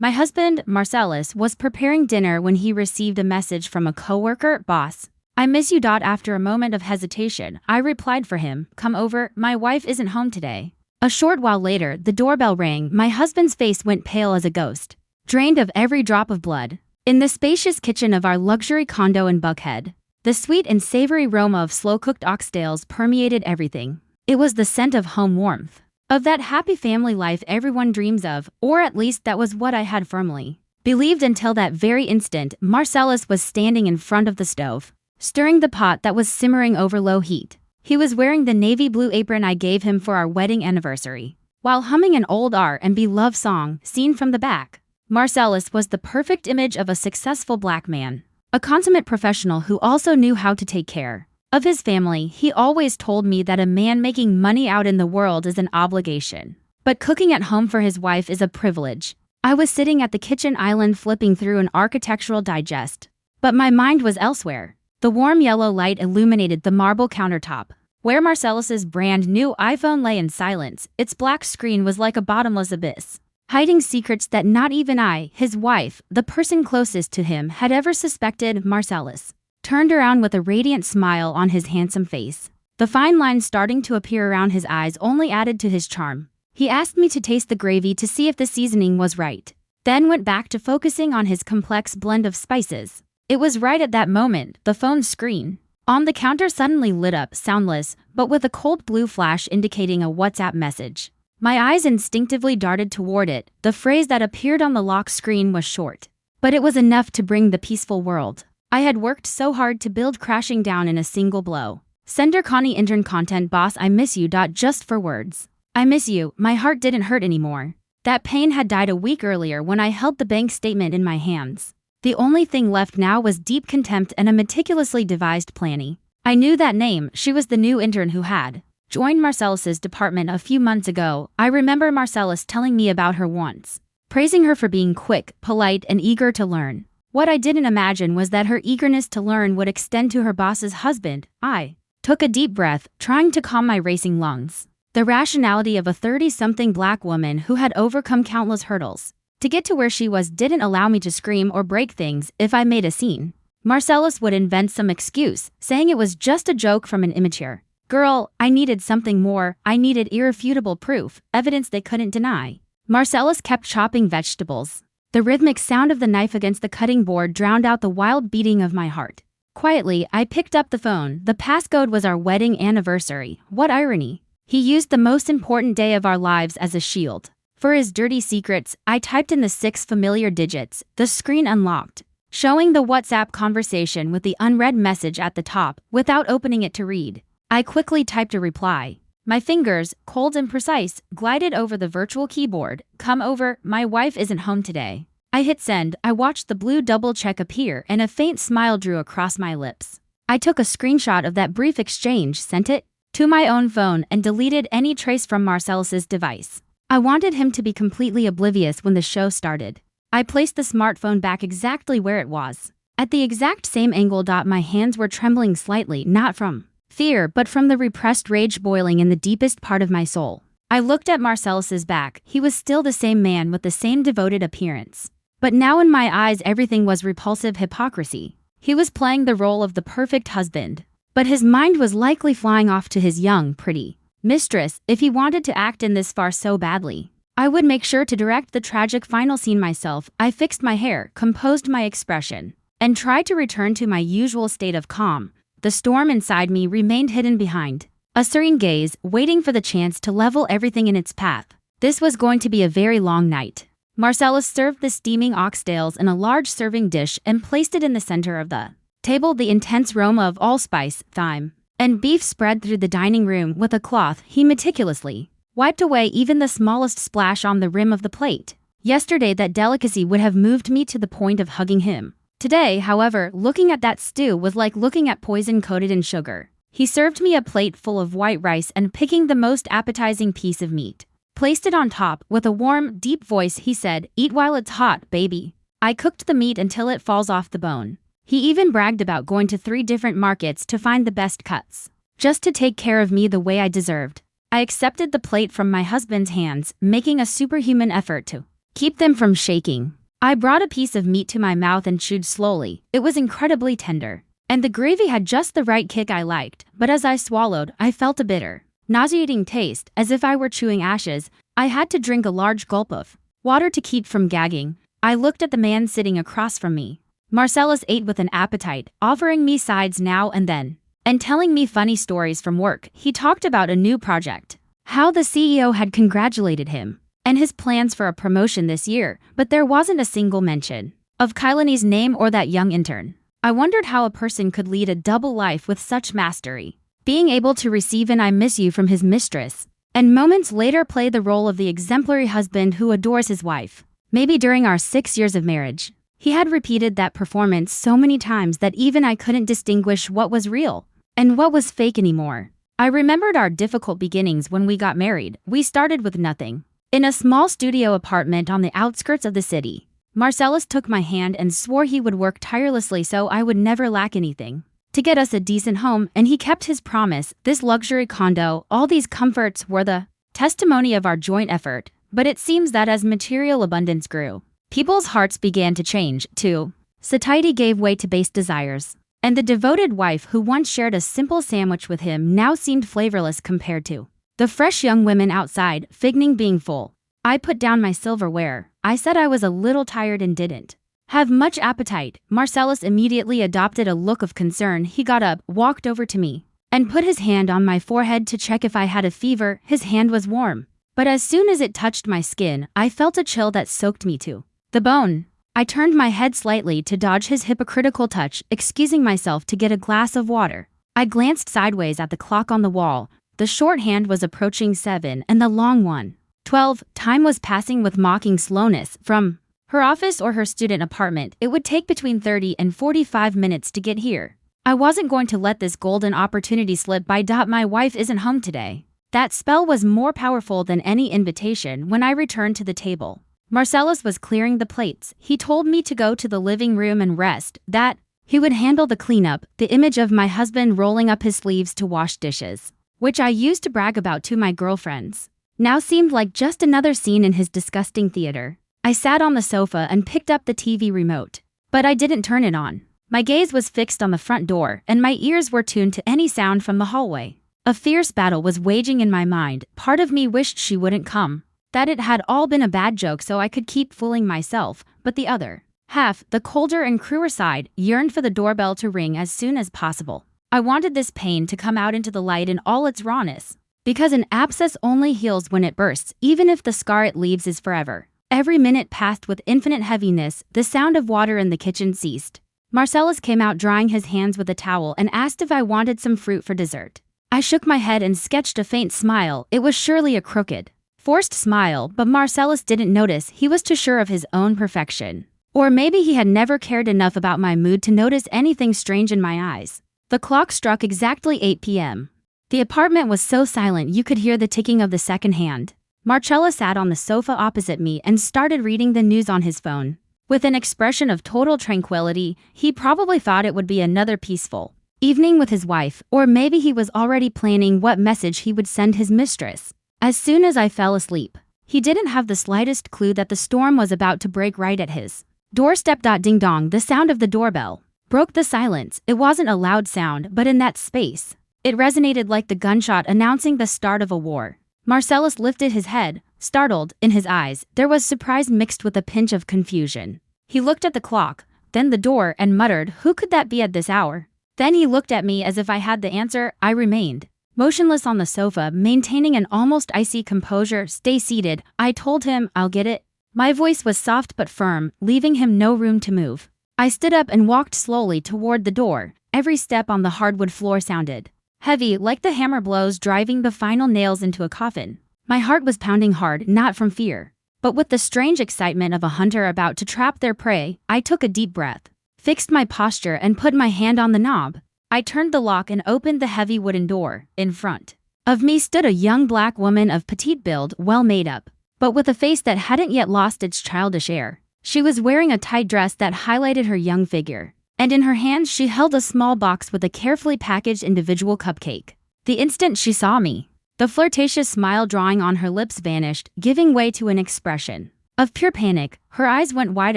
My husband, Marcellus, was preparing dinner when he received a message from a coworker. Boss, I miss you. After a moment of hesitation, I replied for him, come over, my wife isn't home today. A short while later, the doorbell rang. My husband's face went pale as a ghost, drained of every drop of blood. In the spacious kitchen of our luxury condo in Buckhead, the sweet and savory aroma of slow-cooked oxtails permeated everything. It was the scent of home warmth, of that happy family life everyone dreams of, or at least that was what I had firmly believed until that very instant. Marcellus was standing in front of the stove, stirring the pot that was simmering over low heat. He was wearing the navy blue apron I gave him for our wedding anniversary, while humming an old R&B love song, seen from the back. Marcellus was the perfect image of a successful black man, a consummate professional who also knew how to take care of his family. He always told me that a man making money out in the world is an obligation, but cooking at home for his wife is a privilege. I was sitting at the kitchen island flipping through an architectural digest, but my mind was elsewhere. The warm yellow light illuminated the marble countertop, where Marcellus's brand new iPhone lay in silence. Its black screen was like a bottomless abyss, hiding secrets that not even I, his wife, the person closest to him, had ever suspected. Marcellus turned around with a radiant smile on his handsome face. The fine lines starting to appear around his eyes only added to his charm. He asked me to taste the gravy to see if the seasoning was right, then went back to focusing on his complex blend of spices. It was right at that moment, the phone screen on the counter suddenly lit up, soundless, but with a cold blue flash indicating a WhatsApp message. My eyes instinctively darted toward it. The phrase that appeared on the lock screen was short, but it was enough to bring the peaceful world I had worked so hard to build crashing down in a single blow. Sender Connie intern content. Boss, I miss you. Just for words. I miss you. My heart didn't hurt anymore. That pain had died a week earlier when I held the bank statement in my hands. The only thing left now was deep contempt and a meticulously devised planning. I knew that name. She was the new intern who had joined Marcellus's department a few months ago. I remember Marcellus telling me about her once, praising her for being quick, polite, and eager to learn. What I didn't imagine was that her eagerness to learn would extend to her boss's husband. I took a deep breath, trying to calm my racing lungs. The rationality of a 30-something black woman who had overcome countless hurdles to get to where she was didn't allow me to scream or break things if I made a scene. Marcellus would invent some excuse, saying it was just a joke from an immature girl. I needed something more. I needed irrefutable proof, evidence they couldn't deny. Marcellus kept chopping vegetables. The rhythmic sound of the knife against the cutting board drowned out the wild beating of my heart. Quietly, I picked up the phone. The passcode was our wedding anniversary. What irony. He used the most important day of our lives as a shield for his dirty secrets. I typed in the 6 familiar digits. The screen unlocked, showing the WhatsApp conversation with the unread message at the top. Without opening it to read, I quickly typed a reply. My fingers, cold and precise, glided over the virtual keyboard. Come over, my wife isn't home today. I hit send. I watched the blue double check appear and a faint smile drew across my lips. I took a screenshot of that brief exchange, sent it to my own phone, and deleted any trace from Marcellus's device. I wanted him to be completely oblivious when the show started. I placed the smartphone back exactly where it was, at the exact same angle. My hands were trembling slightly, not from fear, but from the repressed rage boiling in the deepest part of my soul. I looked at Marcellus's back. He was still the same man with the same devoted appearance. But now in my eyes everything was repulsive hypocrisy. He was playing the role of the perfect husband, but his mind was likely flying off to his young, pretty mistress. If he wanted to act in this farce so badly, I would make sure to direct the tragic final scene myself. I fixed my hair, composed my expression, and tried to return to my usual state of calm. The storm inside me remained hidden behind a serene gaze, waiting for the chance to level everything in its path. This was going to be a very long night. Marcellus served the steaming oxtails in a large serving dish and placed it in the center of the table. The intense aroma of allspice, thyme, and beef spread through the dining room. With a cloth, he meticulously wiped away even the smallest splash on the rim of the plate. Yesterday that delicacy would have moved me to the point of hugging him. Today, however, looking at that stew was like looking at poison coated in sugar. He served me a plate full of white rice and, picking the most appetizing piece of meat, placed it on top. With a warm, deep voice he said, "Eat while it's hot, baby." I cooked the meat until it falls off the bone. He even bragged about going to 3 different markets to find the best cuts, just to take care of me the way I deserved. I accepted the plate from my husband's hands, making a superhuman effort to keep them from shaking. I brought a piece of meat to my mouth and chewed slowly. It was incredibly tender, and the gravy had just the right kick I liked, but as I swallowed, I felt a bitter, nauseating taste, as if I were chewing ashes. I had to drink a large gulp of water to keep from gagging. I looked at the man sitting across from me. Marcellus ate with an appetite, offering me sides now and then, and telling me funny stories from work. He talked about a new project, how the CEO had congratulated him, and his plans for a promotion this year, but there wasn't a single mention of Kylani's name or that young intern. I wondered how a person could lead a double life with such mastery, being able to receive an "I miss you" from his mistress, and moments later play the role of the exemplary husband who adores his wife. Maybe during our 6 years of marriage, he had repeated that performance so many times that even I couldn't distinguish what was real and what was fake anymore. I remembered our difficult beginnings when we got married. We started with nothing, in a small studio apartment on the outskirts of the city. Marcellus took my hand and swore he would work tirelessly so I would never lack anything to get us a decent home, and he kept his promise. This luxury condo, all these comforts were the testimony of our joint effort. But it seems that as material abundance grew, people's hearts began to change, too. Satiety gave way to base desires, and the devoted wife who once shared a simple sandwich with him now seemed flavorless compared to the fresh young women outside, figning being full. I put down my silverware. I said I was a little tired and didn't have much appetite. Marcellus immediately adopted a look of concern. He got up, walked over to me, and put his hand on my forehead to check if I had a fever. His hand was warm, but as soon as it touched my skin, I felt a chill that soaked me to the bone. I turned my head slightly to dodge his hypocritical touch, excusing myself to get a glass of water. I glanced sideways at the clock on the wall. The short hand was approaching 7 and the long one 12. Time was passing with mocking slowness. From her office or her student apartment, it would take between 30 and 45 minutes to get here. I wasn't going to let this golden opportunity slip by. My wife isn't home today. That spell was more powerful than any invitation. When I returned to the table, Marcellus was clearing the plates. He told me to go to the living room and rest, that he would handle the cleanup. The image of my husband rolling up his sleeves to wash dishes, which I used to brag about to my girlfriends, now seemed like just another scene in his disgusting theater. I sat on the sofa and picked up the TV remote, but I didn't turn it on. My gaze was fixed on the front door, and my ears were tuned to any sound from the hallway. A fierce battle was waging in my mind. Part of me wished she wouldn't come, that it had all been a bad joke so I could keep fooling myself, but the other half, the colder and crueler side, yearned for the doorbell to ring as soon as possible. I wanted this pain to come out into the light in all its rawness, because an abscess only heals when it bursts, even if the scar it leaves is forever. Every minute passed with infinite heaviness. The sound of water in the kitchen ceased. Marcellus came out drying his hands with a towel and asked if I wanted some fruit for dessert. I shook my head and sketched a faint smile. It was surely a crooked, forced smile, but Marcellus didn't notice. He was too sure of his own perfection. Or maybe he had never cared enough about my mood to notice anything strange in my eyes. The clock struck exactly 8 p.m. The apartment was so silent you could hear the ticking of the second hand. Marcellus sat on the sofa opposite me and started reading the news on his phone. With an expression of total tranquility, he probably thought it would be another peaceful evening with his wife, or maybe he was already planning what message he would send his mistress. As soon as I fell asleep, he didn't have the slightest clue that the storm was about to break right at his doorstep. Ding dong, the sound of the doorbell broke the silence. It wasn't a loud sound, but in that space, it resonated like the gunshot announcing the start of a war. Marcellus lifted his head, startled. In his eyes, there was surprise mixed with a pinch of confusion. He looked at the clock, then the door, and muttered, "Who could that be at this hour?" Then he looked at me as if I had the answer. I remained motionless on the sofa, maintaining an almost icy composure. "Stay seated," I told him. "I'll get it." My voice was soft but firm, leaving him no room to move. I stood up and walked slowly toward the door. Every step on the hardwood floor sounded heavy, like the hammer blows driving the final nails into a coffin. My heart was pounding hard, not from fear, but with the strange excitement of a hunter about to trap their prey. I took a deep breath, fixed my posture, and put my hand on the knob. I turned the lock and opened the heavy wooden door. In front of me stood a young black woman of petite build, well made up, but with a face that hadn't yet lost its childish air. She was wearing a tight dress that highlighted her young figure, and in her hands she held a small box with a carefully packaged individual cupcake. The instant she saw me, the flirtatious smile drawing on her lips vanished, giving way to an expression Of pure panic, her eyes went wide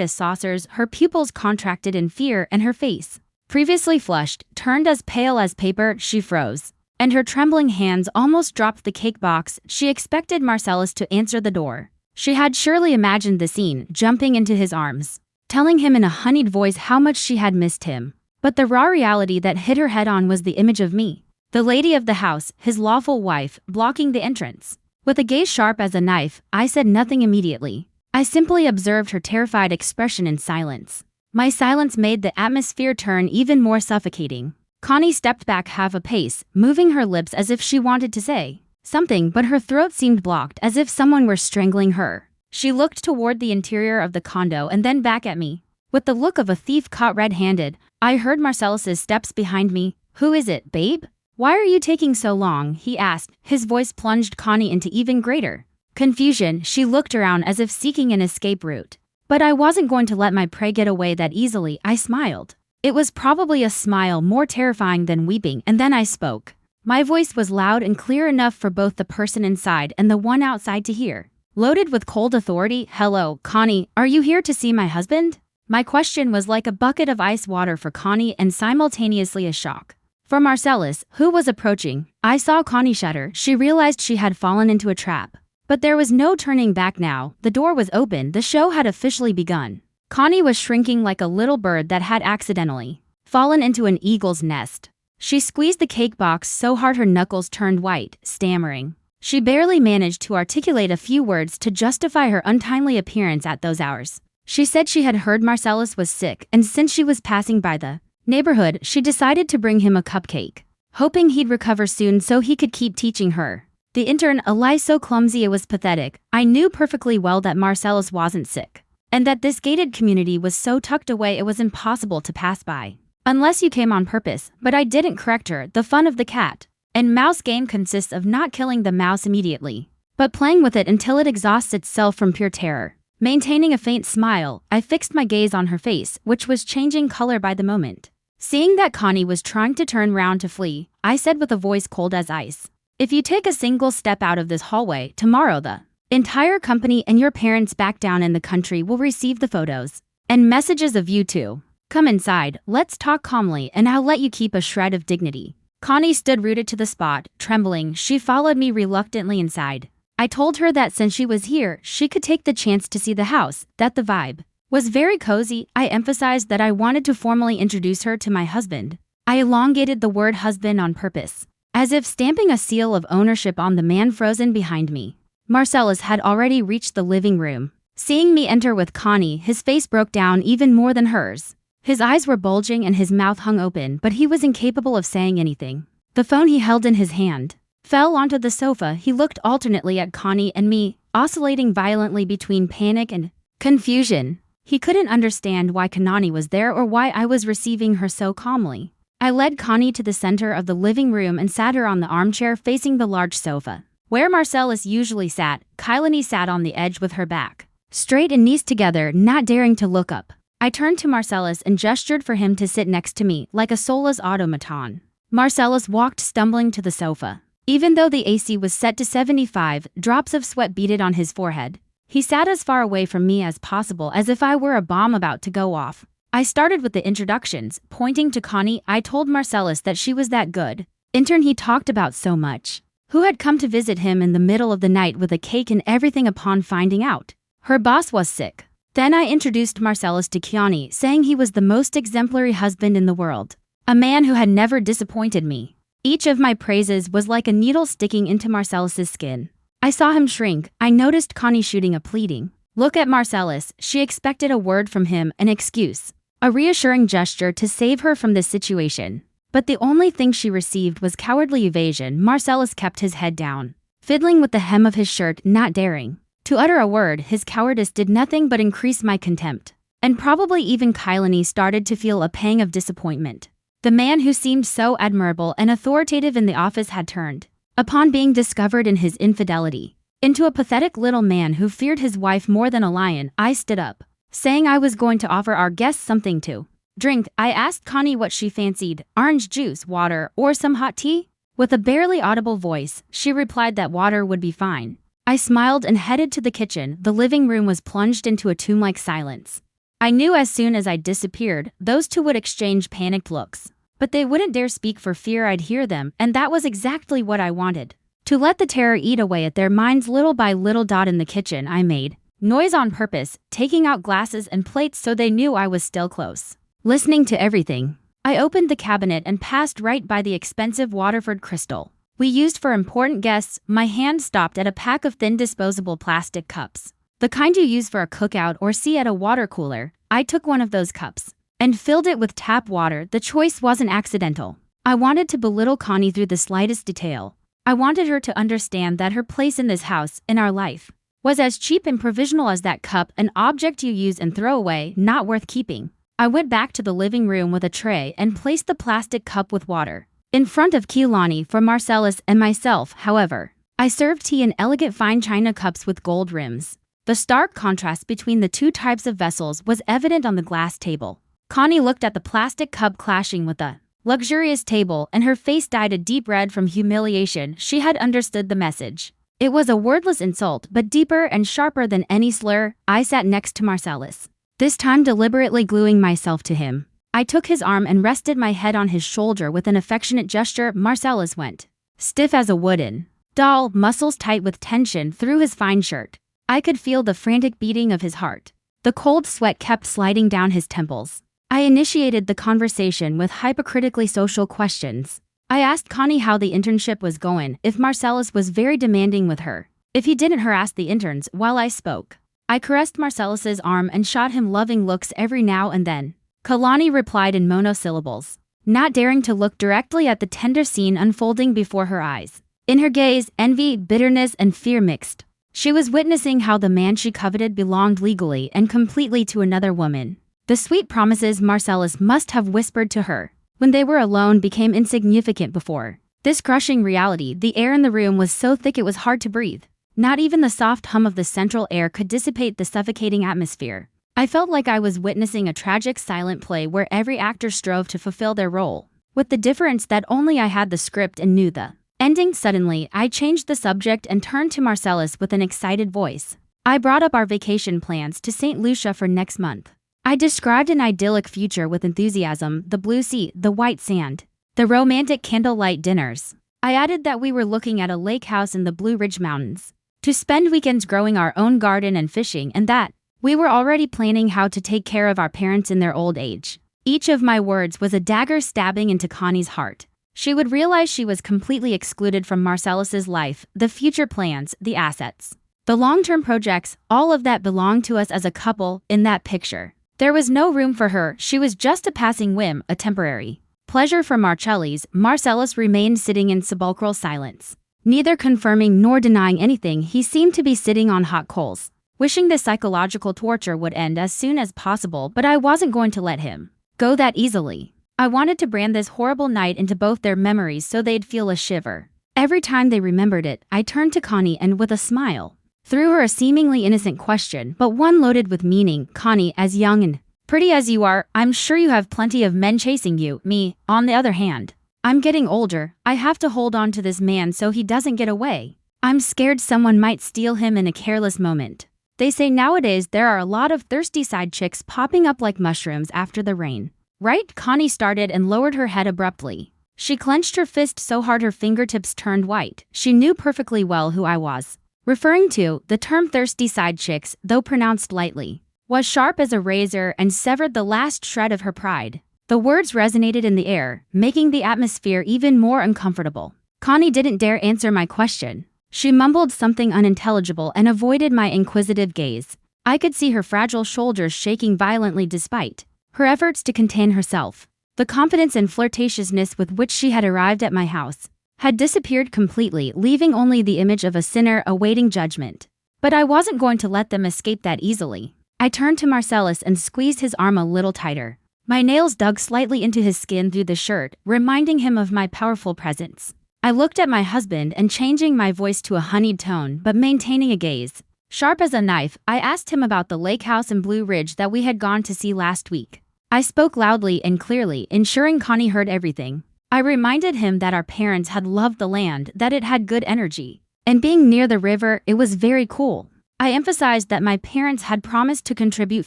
as saucers, her pupils contracted in fear, and her face, previously flushed, turned as pale as paper. She froze, and her trembling hands almost dropped the cake box. She expected Marcellus to answer the door. She had surely imagined the scene, jumping into his arms, telling him in a honeyed voice how much she had missed him. But the raw reality that hit her head on was the image of me, the lady of the house, his lawful wife, blocking the entrance. With a gaze sharp as a knife, I said nothing immediately. I simply observed her terrified expression in silence. My silence made the atmosphere turn even more suffocating. Connie stepped back half a pace, moving her lips as if she wanted to say something, but her throat seemed blocked as if someone were strangling her. She looked toward the interior of the condo and then back at me. With the look of a thief caught red-handed, I heard Marcellus's steps behind me. "Who is it, babe? Why are you taking so long?" he asked. His voice plunged Connie into even greater confusion. She looked around as if seeking an escape route. But I wasn't going to let my prey get away that easily. I smiled. It was probably a smile more terrifying than weeping, and then I spoke. My voice was loud and clear enough for both the person inside and the one outside to hear. Loaded with cold authority. "Hello, Connie, are you here to see my husband?" My question was like a bucket of ice water for Connie and simultaneously a shock for Marcellus, who was approaching. I saw Connie shudder. She realized she had fallen into a trap. But there was no turning back now. The door was open. The show had officially begun. Connie was shrinking like a little bird that had accidentally fallen into an eagle's nest. She squeezed the cake box so hard her knuckles turned white, stammering. She barely managed to articulate a few words to justify her untimely appearance at those hours. She said she had heard Marcellus was sick, and since she was passing by the neighborhood, she decided to bring him a cupcake, hoping he'd recover soon so he could keep teaching her. The intern, a lie so clumsy it was pathetic. I knew perfectly well that Marcellus wasn't sick, and that this gated community was so tucked away it was impossible to pass by. Unless you came on purpose, but I didn't correct her. The fun of the cat and mouse game consists of not killing the mouse immediately, but playing with it until it exhausts itself from pure terror. Maintaining a faint smile, I fixed my gaze on her face, which was changing color by the moment. Seeing that Connie was trying to turn round to flee, I said with a voice cold as ice, "If you take a single step out of this hallway, tomorrow the entire company and your parents back down in the country will receive the photos and messages of you too. Come inside, let's talk calmly, and I'll let you keep a shred of dignity." Connie stood rooted to the spot, trembling. She followed me reluctantly inside. I told her that since she was here, she could take the chance to see the house, that the vibe was very cozy. I emphasized that I wanted to formally introduce her to my husband. I elongated the word husband on purpose, as if stamping a seal of ownership on the man frozen behind me. Marcellus had already reached the living room. Seeing me enter with Connie, his face broke down even more than hers. His eyes were bulging and his mouth hung open, but he was incapable of saying anything. The phone he held in his hand fell onto the sofa. He looked alternately at Connie and me, oscillating violently between panic and confusion. He couldn't understand why Kanani was there or why I was receiving her so calmly. I led Connie to the center of the living room and sat her on the armchair facing the large sofa. Where Marcellus usually sat, Kailani sat on the edge with her back straight and knees together, not daring to look up. I turned to Marcellus and gestured for him to sit next to me, like a soulless automaton. Marcellus walked stumbling to the sofa. Even though the AC was set to 75, drops of sweat beaded on his forehead. He sat as far away from me as possible, as if I were a bomb about to go off. I started with the introductions, pointing to Connie. I told Marcellus that she was that good intern he talked about so much, who had come to visit him in the middle of the night with a cake and everything upon finding out her boss was sick. Then I introduced Marcellus to Kiani, saying he was the most exemplary husband in the world, a man who had never disappointed me. Each of my praises was like a needle sticking into Marcellus's skin. I saw him shrink. I noticed Connie shooting a pleading look at Marcellus. She expected a word from him, an excuse, a reassuring gesture to save her from this situation. But the only thing she received was cowardly evasion. Marcellus kept his head down, fiddling with the hem of his shirt, not daring to utter a word. His cowardice did nothing but increase my contempt. And probably even Kailani started to feel a pang of disappointment. The man who seemed so admirable and authoritative in the office had turned, upon being discovered in his infidelity, into a pathetic little man who feared his wife more than a lion. I stood up, saying I was going to offer our guests something to drink. I asked Connie what she fancied, orange juice, water, or some hot tea? With a barely audible voice, she replied that water would be fine. I smiled and headed to the kitchen. The living room was plunged into a tomb-like silence. I knew as soon as I disappeared, those two would exchange panicked looks. But they wouldn't dare speak for fear I'd hear them, and that was exactly what I wanted. To let the terror eat away at their minds little by little. In the kitchen, I made noise on purpose, taking out glasses and plates so they knew I was still close, listening to everything. I opened the cabinet and passed right by the expensive Waterford crystal we used for important guests. My hand stopped at a pack of thin disposable plastic cups. The kind you use for a cookout or see at a water cooler. I took one of those cups and filled it with tap water. The choice wasn't accidental. I wanted to belittle Connie through the slightest detail. I wanted her to understand that her place in this house, in our life, was as cheap and provisional as that cup, an object you use and throw away, not worth keeping. I went back to the living room with a tray and placed the plastic cup with water in front of Kehlani for Marcellus and myself. However, I served tea in elegant fine china cups with gold rims. The stark contrast between the two types of vessels was evident on the glass table. Connie looked at the plastic cup clashing with the luxurious table, and her face dyed a deep red from humiliation. She had understood the message. It was a wordless insult, but deeper and sharper than any slur. I sat next to Marcellus, this time deliberately gluing myself to him. I took his arm and rested my head on his shoulder with an affectionate gesture. Marcellus went stiff as a wooden doll, muscles tight with tension through his fine shirt. I could feel the frantic beating of his heart. The cold sweat kept sliding down his temples. I initiated the conversation with hypocritically social questions. I asked Connie how the internship was going, if Marcellus was very demanding with her, if he didn't harass the interns while I spoke. I caressed Marcellus's arm and shot him loving looks every now and then. Kalani replied in monosyllables, not daring to look directly at the tender scene unfolding before her eyes. In her gaze, envy, bitterness, and fear mixed. She was witnessing how the man she coveted belonged legally and completely to another woman. The sweet promises Marcellus must have whispered to her when they were alone became insignificant before this crushing reality. The air in the room was so thick it was hard to breathe. Not even the soft hum of the central air could dissipate the suffocating atmosphere. I felt like I was witnessing a tragic silent play where every actor strove to fulfill their role, with the difference that only I had the script and knew the ending. Suddenly, I changed the subject and turned to Marcellus with an excited voice. I brought up our vacation plans to St. Lucia for next month. I described an idyllic future with enthusiasm: the blue sea, the white sand, the romantic candlelight dinners. I added that we were looking at a lake house in the Blue Ridge Mountains to spend weekends growing our own garden and fishing, and that we were already planning how to take care of our parents in their old age. Each of my words was a dagger stabbing into Connie's heart. She would realize she was completely excluded from Marcellus's life, the future plans, the assets, the long-term projects, all of that belonged to us as a couple in that picture. There was no room for her. She was just a passing whim, a temporary pleasure for Marcellis. Marcellus remained sitting in sepulchral silence, neither confirming nor denying anything. He seemed to be sitting on hot coals, wishing the psychological torture would end as soon as possible, but I wasn't going to let him go that easily. I wanted to brand this horrible night into both their memories so they'd feel a shiver every time they remembered it. I turned to Connie and with a smile threw her a seemingly innocent question, but one loaded with meaning. Connie, as young and pretty as you are, I'm sure you have plenty of men chasing you. Me, on the other hand, I'm getting older. I have to hold on to this man so he doesn't get away. I'm scared someone might steal him in a careless moment. They say nowadays there are a lot of thirsty side chicks popping up like mushrooms after the rain. Right? Connie started and lowered her head abruptly. She clenched her fist so hard her fingertips turned white. She knew perfectly well who I was referring to. The term thirsty side chicks, though pronounced lightly, was sharp as a razor and severed the last shred of her pride. The words resonated in the air, making the atmosphere even more uncomfortable. Connie didn't dare answer my question. She mumbled something unintelligible and avoided my inquisitive gaze. I could see her fragile shoulders shaking violently despite her efforts to contain herself. The confidence and flirtatiousness with which she had arrived at my house had disappeared completely, leaving only the image of a sinner awaiting judgment. But I wasn't going to let them escape that easily. I turned to Marcellus and squeezed his arm a little tighter. My nails dug slightly into his skin through the shirt, reminding him of my powerful presence. I looked at my husband and, changing my voice to a honeyed tone but maintaining a gaze sharp as a knife, I asked him about the lake house in Blue Ridge that we had gone to see last week. I spoke loudly and clearly, ensuring Connie heard everything. I reminded him that our parents had loved the land, that it had good energy, And being near the river, it was very cool. I emphasized that my parents had promised to contribute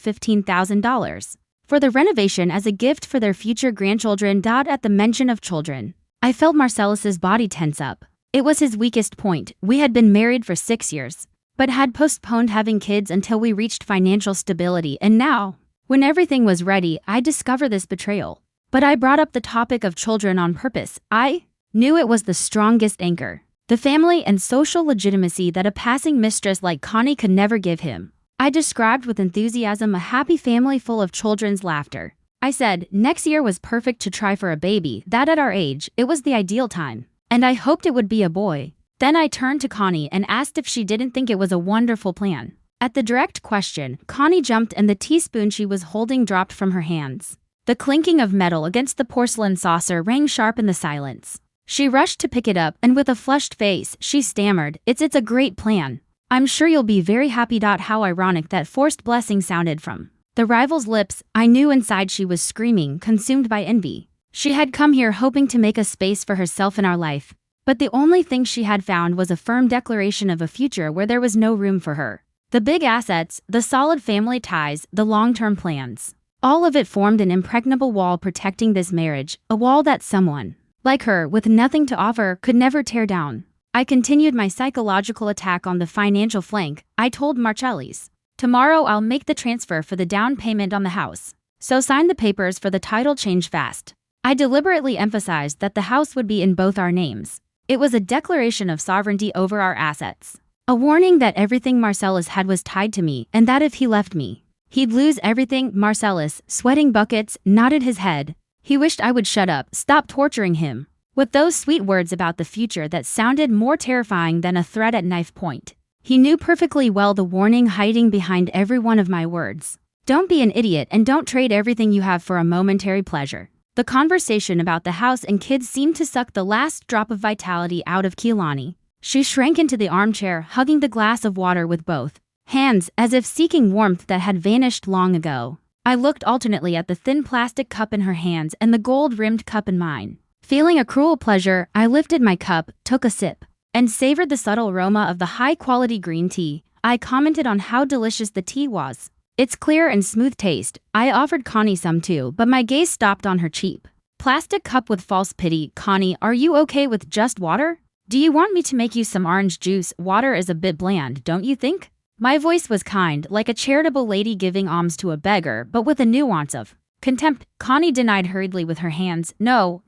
$15,000 for the renovation as a gift for their future grandchildren. At the mention of children, I felt Marcellus's body tense up. It was his weakest point. We had been married for 6 years, but had postponed having kids until we reached financial stability, and now, when everything was ready, I discovered this betrayal. But I brought up the topic of children on purpose. I knew it was the strongest anchor, the family and social legitimacy that a passing mistress like Connie could never give him. I described with enthusiasm a happy family full of children's laughter. I said, next year was perfect to try for a baby, that at our age, it was the ideal time. And I hoped it would be a boy. Then I turned to Connie and asked if she didn't think it was a wonderful plan. At the direct question, Connie jumped and the teaspoon she was holding dropped from her hands. The clinking of metal against the porcelain saucer rang sharp in the silence. She rushed to pick it up and with a flushed face, she stammered, It's a great plan. I'm sure you'll be very happy. How ironic that forced blessing sounded from the rival's lips. I knew inside she was screaming, consumed by envy. She had come here hoping to make a space for herself in our life, but the only thing she had found was a firm declaration of a future where there was no room for her. The big assets, the solid family ties, the long-term plans. All of it formed an impregnable wall protecting this marriage, a wall that someone like her, with nothing to offer, could never tear down. I continued my psychological attack on the financial flank. I told Marcellis, tomorrow I'll make the transfer for the down payment on the house, so sign the papers for the title change fast. I deliberately emphasized that the house would be in both our names. It was a declaration of sovereignty over our assets. A warning that everything Marcellus had was tied to me, and that if he left me, he'd lose everything. Marcellus, sweating buckets, nodded his head. He wished I would shut up, stop torturing him with those sweet words about the future that sounded more terrifying than a threat at knife point. He knew perfectly well the warning hiding behind every one of my words. Don't be an idiot and don't trade everything you have for a momentary pleasure. The conversation about the house and kids seemed to suck the last drop of vitality out of Keelani. She shrank into the armchair, hugging the glass of water with both hands, as if seeking warmth that had vanished long ago. I looked alternately at the thin plastic cup in her hands and the gold-rimmed cup in mine. Feeling a cruel pleasure, I lifted my cup, took a sip, and savored the subtle aroma of the high-quality green tea. I commented on how delicious the tea was. Its clear and smooth taste. I offered Connie some too, but my gaze stopped on her cheap plastic cup with false pity. Connie, are you okay with just water? Do you want me to make you some orange juice? Water is a bit bland, don't you think? My voice was kind, like a charitable lady giving alms to a beggar, but with a nuance of contempt. Connie denied hurriedly with her hands. No,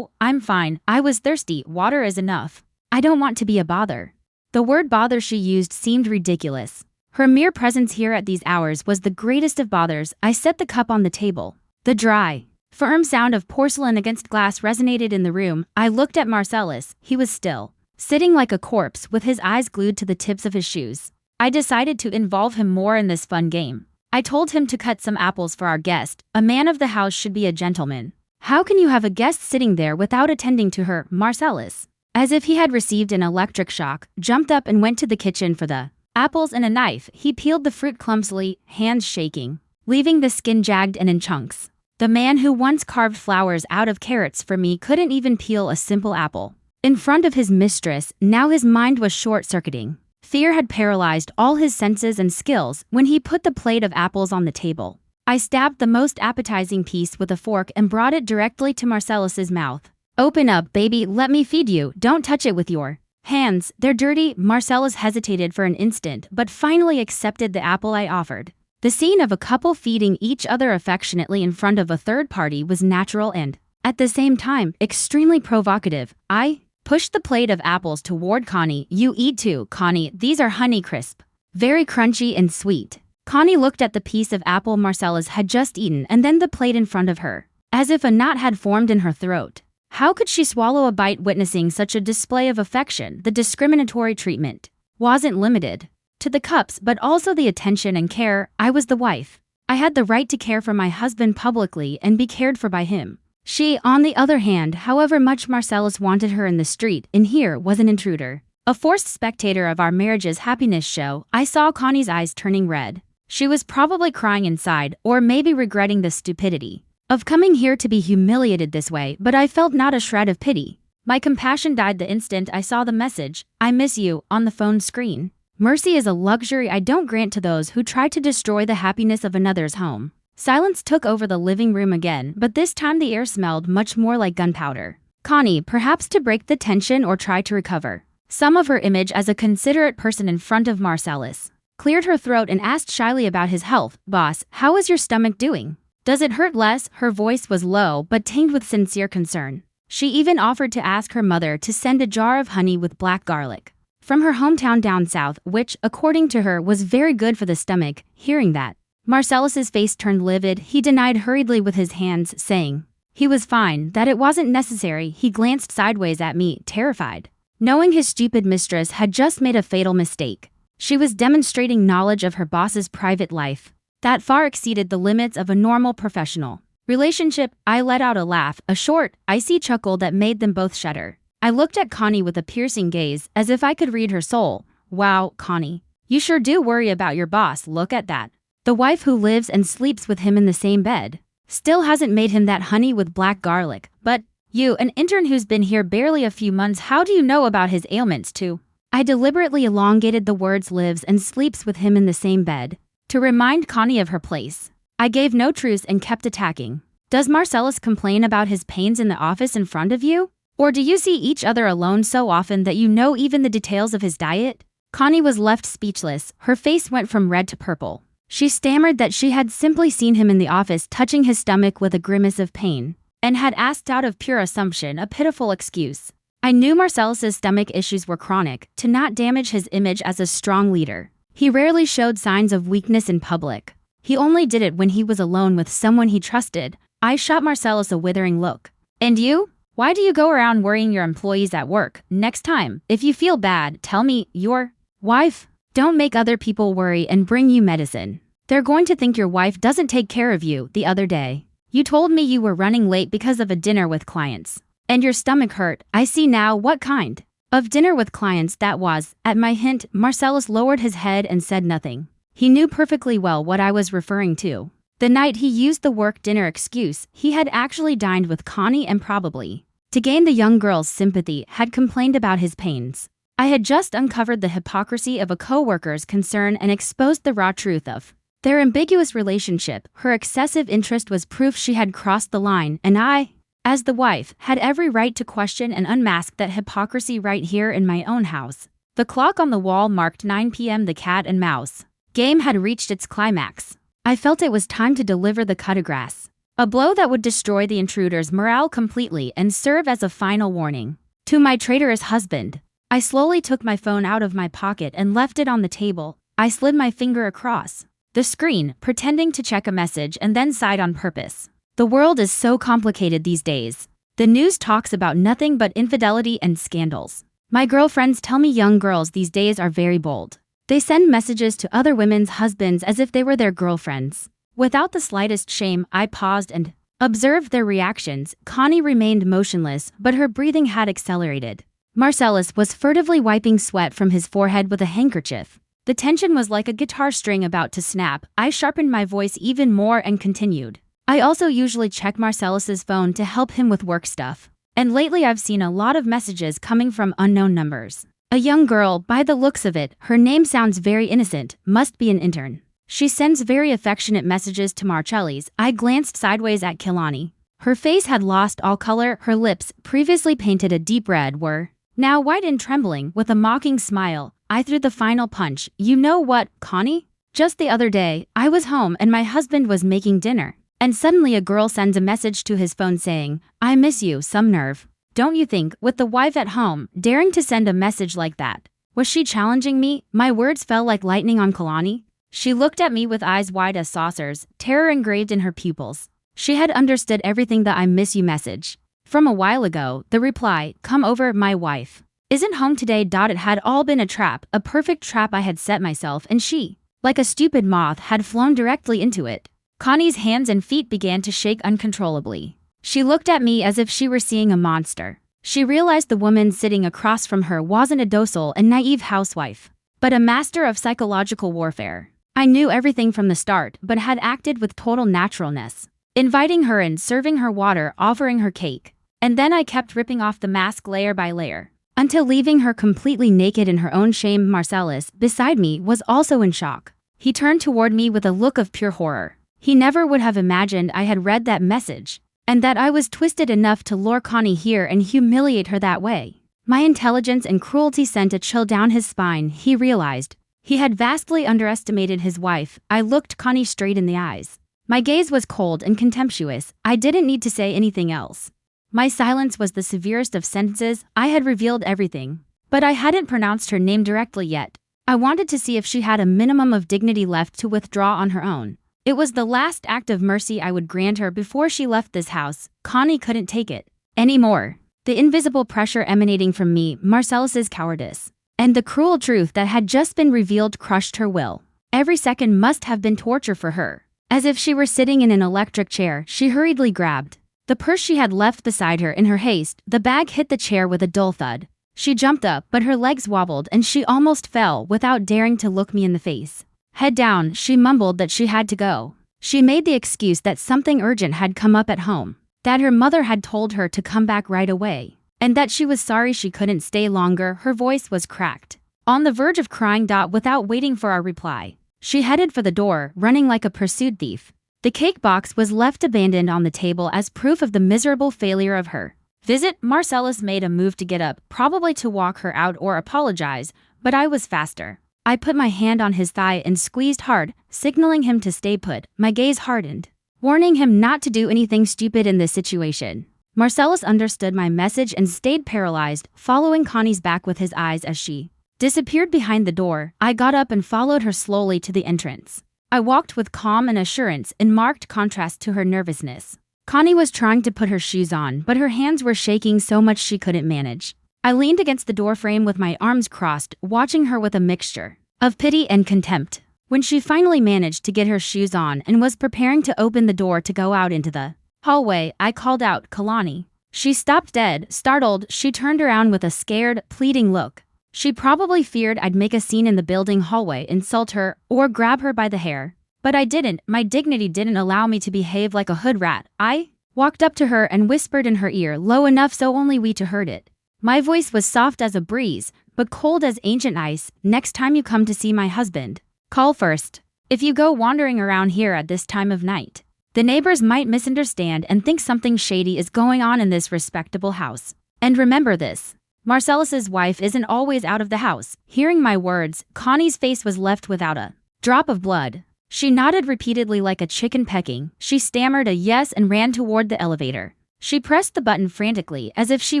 I'm fine. I was thirsty. Water is enough. I don't want to be a bother. The word bother she used seemed ridiculous. Her mere presence here at these hours was the greatest of bothers. I set the cup on the table. The dry, firm sound of porcelain against glass resonated in the room. I looked at Marcellus. He was still, sitting like a corpse with his eyes glued to the tips of his shoes. I decided to involve him more in this fun game. I told him to cut some apples for our guest. A man of the house should be a gentleman. How can you have a guest sitting there without attending to her? Marcellus, as if he had received an electric shock, jumped up and went to the kitchen for the apples and a knife. He peeled the fruit clumsily, hands shaking, leaving the skin jagged and in chunks. The man who once carved flowers out of carrots for me couldn't even peel a simple apple in front of his mistress. Now his mind was short-circuiting. Fear had paralyzed all his senses and skills when he put the plate of apples on the table. I stabbed the most appetizing piece with a fork and brought it directly to Marcellus's mouth. Open up, baby, let me feed you. Don't touch it with your hands, they're dirty. Marcellus hesitated for an instant, but finally accepted the apple I offered. The scene of a couple feeding each other affectionately in front of a third party was natural and, at the same time, extremely provocative. I pushed the plate of apples toward Connie. You eat too, Connie. These are Honeycrisp. Very crunchy and sweet. Connie looked at the piece of apple Marcellus had just eaten and then the plate in front of her, as if a knot had formed in her throat. How could she swallow a bite witnessing such a display of affection? The discriminatory treatment wasn't limited to the cups, but also the attention and care. I was the wife. I had the right to care for my husband publicly and be cared for by him. She, on the other hand, however much Marcellus wanted her in the street, in here, was an intruder. A forced spectator of our marriage's happiness show. I saw Connie's eyes turning red. She was probably crying inside, or maybe regretting the stupidity of coming here to be humiliated this way, but I felt not a shred of pity. My compassion died the instant I saw the message, "I miss you," on the phone screen. Mercy is a luxury I don't grant to those who try to destroy the happiness of another's home. Silence took over the living room again, but this time the air smelled much more like gunpowder. Connie, perhaps to break the tension or try to recover some of her image as a considerate person in front of Marcellus, cleared her throat and asked shyly about his health. "Boss, how is your stomach doing? Does it hurt less?" Her voice was low but tinged with sincere concern. She even offered to ask her mother to send a jar of honey with black garlic from her hometown down south, which, according to her, was very good for the stomach. Hearing that, Marcellus's face turned livid. He denied hurriedly with his hands, saying he was fine, that it wasn't necessary. He glanced sideways at me, terrified, knowing his stupid mistress had just made a fatal mistake. She was demonstrating knowledge of her boss's private life that far exceeded the limits of a normal professional relationship. I let out a laugh, a short, icy chuckle that made them both shudder. I looked at Connie with a piercing gaze, as if I could read her soul. "Wow, Connie, you sure do worry about your boss. Look at that. The wife who lives and sleeps with him in the same bed still hasn't made him that honey with black garlic. But you, an intern who's been here barely a few months, how do you know about his ailments too?" I deliberately elongated the words "lives and sleeps with him in the same bed" to remind Connie of her place. I gave no truce and kept attacking. "Does Marcellus complain about his pains in the office in front of you? Or do you see each other alone so often that you know even the details of his diet?" Connie was left speechless. Her face went from red to purple. She stammered that she had simply seen him in the office touching his stomach with a grimace of pain, and had asked out of pure assumption, a pitiful excuse. I knew Marcellus's stomach issues were chronic. To not damage his image as a strong leader, he rarely showed signs of weakness in public. He only did it when he was alone with someone he trusted. I shot Marcellus a withering look. "And you? Why do you go around worrying your employees at work? Next time, if you feel bad, tell me. Your wife? Don't make other people worry and bring you medicine. They're going to think your wife doesn't take care of you. The other day, you told me you were running late because of a dinner with clients. And your stomach hurt. I see now what kind of dinner with clients that was." At my hint, Marcellus lowered his head and said nothing. He knew perfectly well what I was referring to. The night he used the work dinner excuse, he had actually dined with Connie and probably, to gain the young girl's sympathy, had complained about his pains. I had just uncovered the hypocrisy of a coworker's concern and exposed the raw truth of their ambiguous relationship. Her excessive interest was proof she had crossed the line, and I, as the wife, had every right to question and unmask that hypocrisy right here in my own house. The clock on the wall marked 9 p.m. The cat and mouse game had reached its climax. I felt it was time to deliver the coup de grace, a blow that would destroy the intruder's morale completely and serve as a final warning to my traitorous husband. I slowly took my phone out of my pocket and left it on the table. I slid my finger across the screen, pretending to check a message, and then sighed on purpose. The world is so complicated these days. The news talks about nothing but infidelity and scandals. My girlfriends tell me young girls these days are very bold. They send messages to other women's husbands as if they were their girlfriends. Without the slightest shame, I paused and observed their reactions. Connie remained motionless, but her breathing had accelerated. Marcellus was furtively wiping sweat from his forehead with a handkerchief. The tension was like a guitar string about to snap. I sharpened my voice even more and continued. "I also usually check Marcellus's phone to help him with work stuff. And lately I've seen a lot of messages coming from unknown numbers. A young girl, by the looks of it, her name sounds very innocent, must be an intern. She sends very affectionate messages to Marcellis." I glanced sideways at Kilani. Her face had lost all color. Her lips, previously painted a deep red, were now white and trembling. With a mocking smile, I threw the final punch. "You know what, Connie? Just the other day, I was home and my husband was making dinner. And suddenly a girl sends a message to his phone saying, 'I miss you.' Some nerve. Don't you think, with the wife at home, daring to send a message like that? Was she challenging me?" My words fell like lightning on Kalani. She looked at me with eyes wide as saucers, terror engraved in her pupils. She had understood everything. The "I miss you" message from a while ago, the reply, "Come over, my wife isn't home today." It had all been a trap, a perfect trap I had set myself, and she, like a stupid moth, had flown directly into it. Connie's hands and feet began to shake uncontrollably. She looked at me as if she were seeing a monster. She realized the woman sitting across from her wasn't a docile and naive housewife, but a master of psychological warfare. I knew everything from the start, but had acted with total naturalness, inviting her in, serving her water, offering her cake. And then I kept ripping off the mask layer by layer, until leaving her completely naked in her own shame. Marcellus, beside me, was also in shock. He turned toward me with a look of pure horror. He never would have imagined I had read that message, and that I was twisted enough to lure Connie here and humiliate her that way. My intelligence and cruelty sent a chill down his spine. He realized he had vastly underestimated his wife. I looked Connie straight in the eyes. My gaze was cold and contemptuous. I didn't need to say anything else. My silence was the severest of sentences. I had revealed everything, but I hadn't pronounced her name directly yet. I wanted to see if she had a minimum of dignity left to withdraw on her own. It was the last act of mercy I would grant her before she left this house. Connie couldn't take it anymore. The invisible pressure emanating from me, Marcellus's cowardice, and the cruel truth that had just been revealed crushed her will. Every second must have been torture for her. As if she were sitting in an electric chair, she hurriedly grabbed the purse she had left beside her. In her haste, the bag hit the chair with a dull thud. She jumped up, but her legs wobbled and she almost fell without daring to look me in the face. Head down, she mumbled that she had to go. She made the excuse that something urgent had come up at home, that her mother had told her to come back right away, and that she was sorry she couldn't stay longer. Her voice was cracked, on the verge of crying. Without waiting for our reply, she headed for the door, running like a pursued thief. The cake box was left abandoned on the table as proof of the miserable failure of her visit. Marcellus made a move to get up, probably to walk her out or apologize, but I was faster. I put my hand on his thigh and squeezed hard, signaling him to stay put. My gaze hardened, warning him not to do anything stupid in this situation. Marcellus understood my message and stayed paralyzed, following Connie's back with his eyes as she disappeared behind the door. I got up and followed her slowly to the entrance. I walked with calm and assurance, in marked contrast to her nervousness. Connie was trying to put her shoes on, but her hands were shaking so much she couldn't manage. I leaned against the doorframe with my arms crossed, watching her with a mixture of pity and contempt. When she finally managed to get her shoes on and was preparing to open the door to go out into the hallway, I called out, "Kalani." She stopped dead, startled. She turned around with a scared, pleading look. She probably feared I'd make a scene in the building hallway, insult her, or grab her by the hair. But I didn't. My dignity didn't allow me to behave like a hood rat. I walked up to her and whispered in her ear, low enough so only we two heard it. My voice was soft as a breeze, but cold as ancient ice. "Next time you come to see my husband, call first. If you go wandering around here at this time of night, the neighbors might misunderstand and think something shady is going on in this respectable house. And remember this, Marcellus's wife isn't always out of the house." Hearing my words, Connie's face was left without a drop of blood. She nodded repeatedly like a chicken pecking. She stammered a yes and ran toward the elevator. She pressed the button frantically, as if she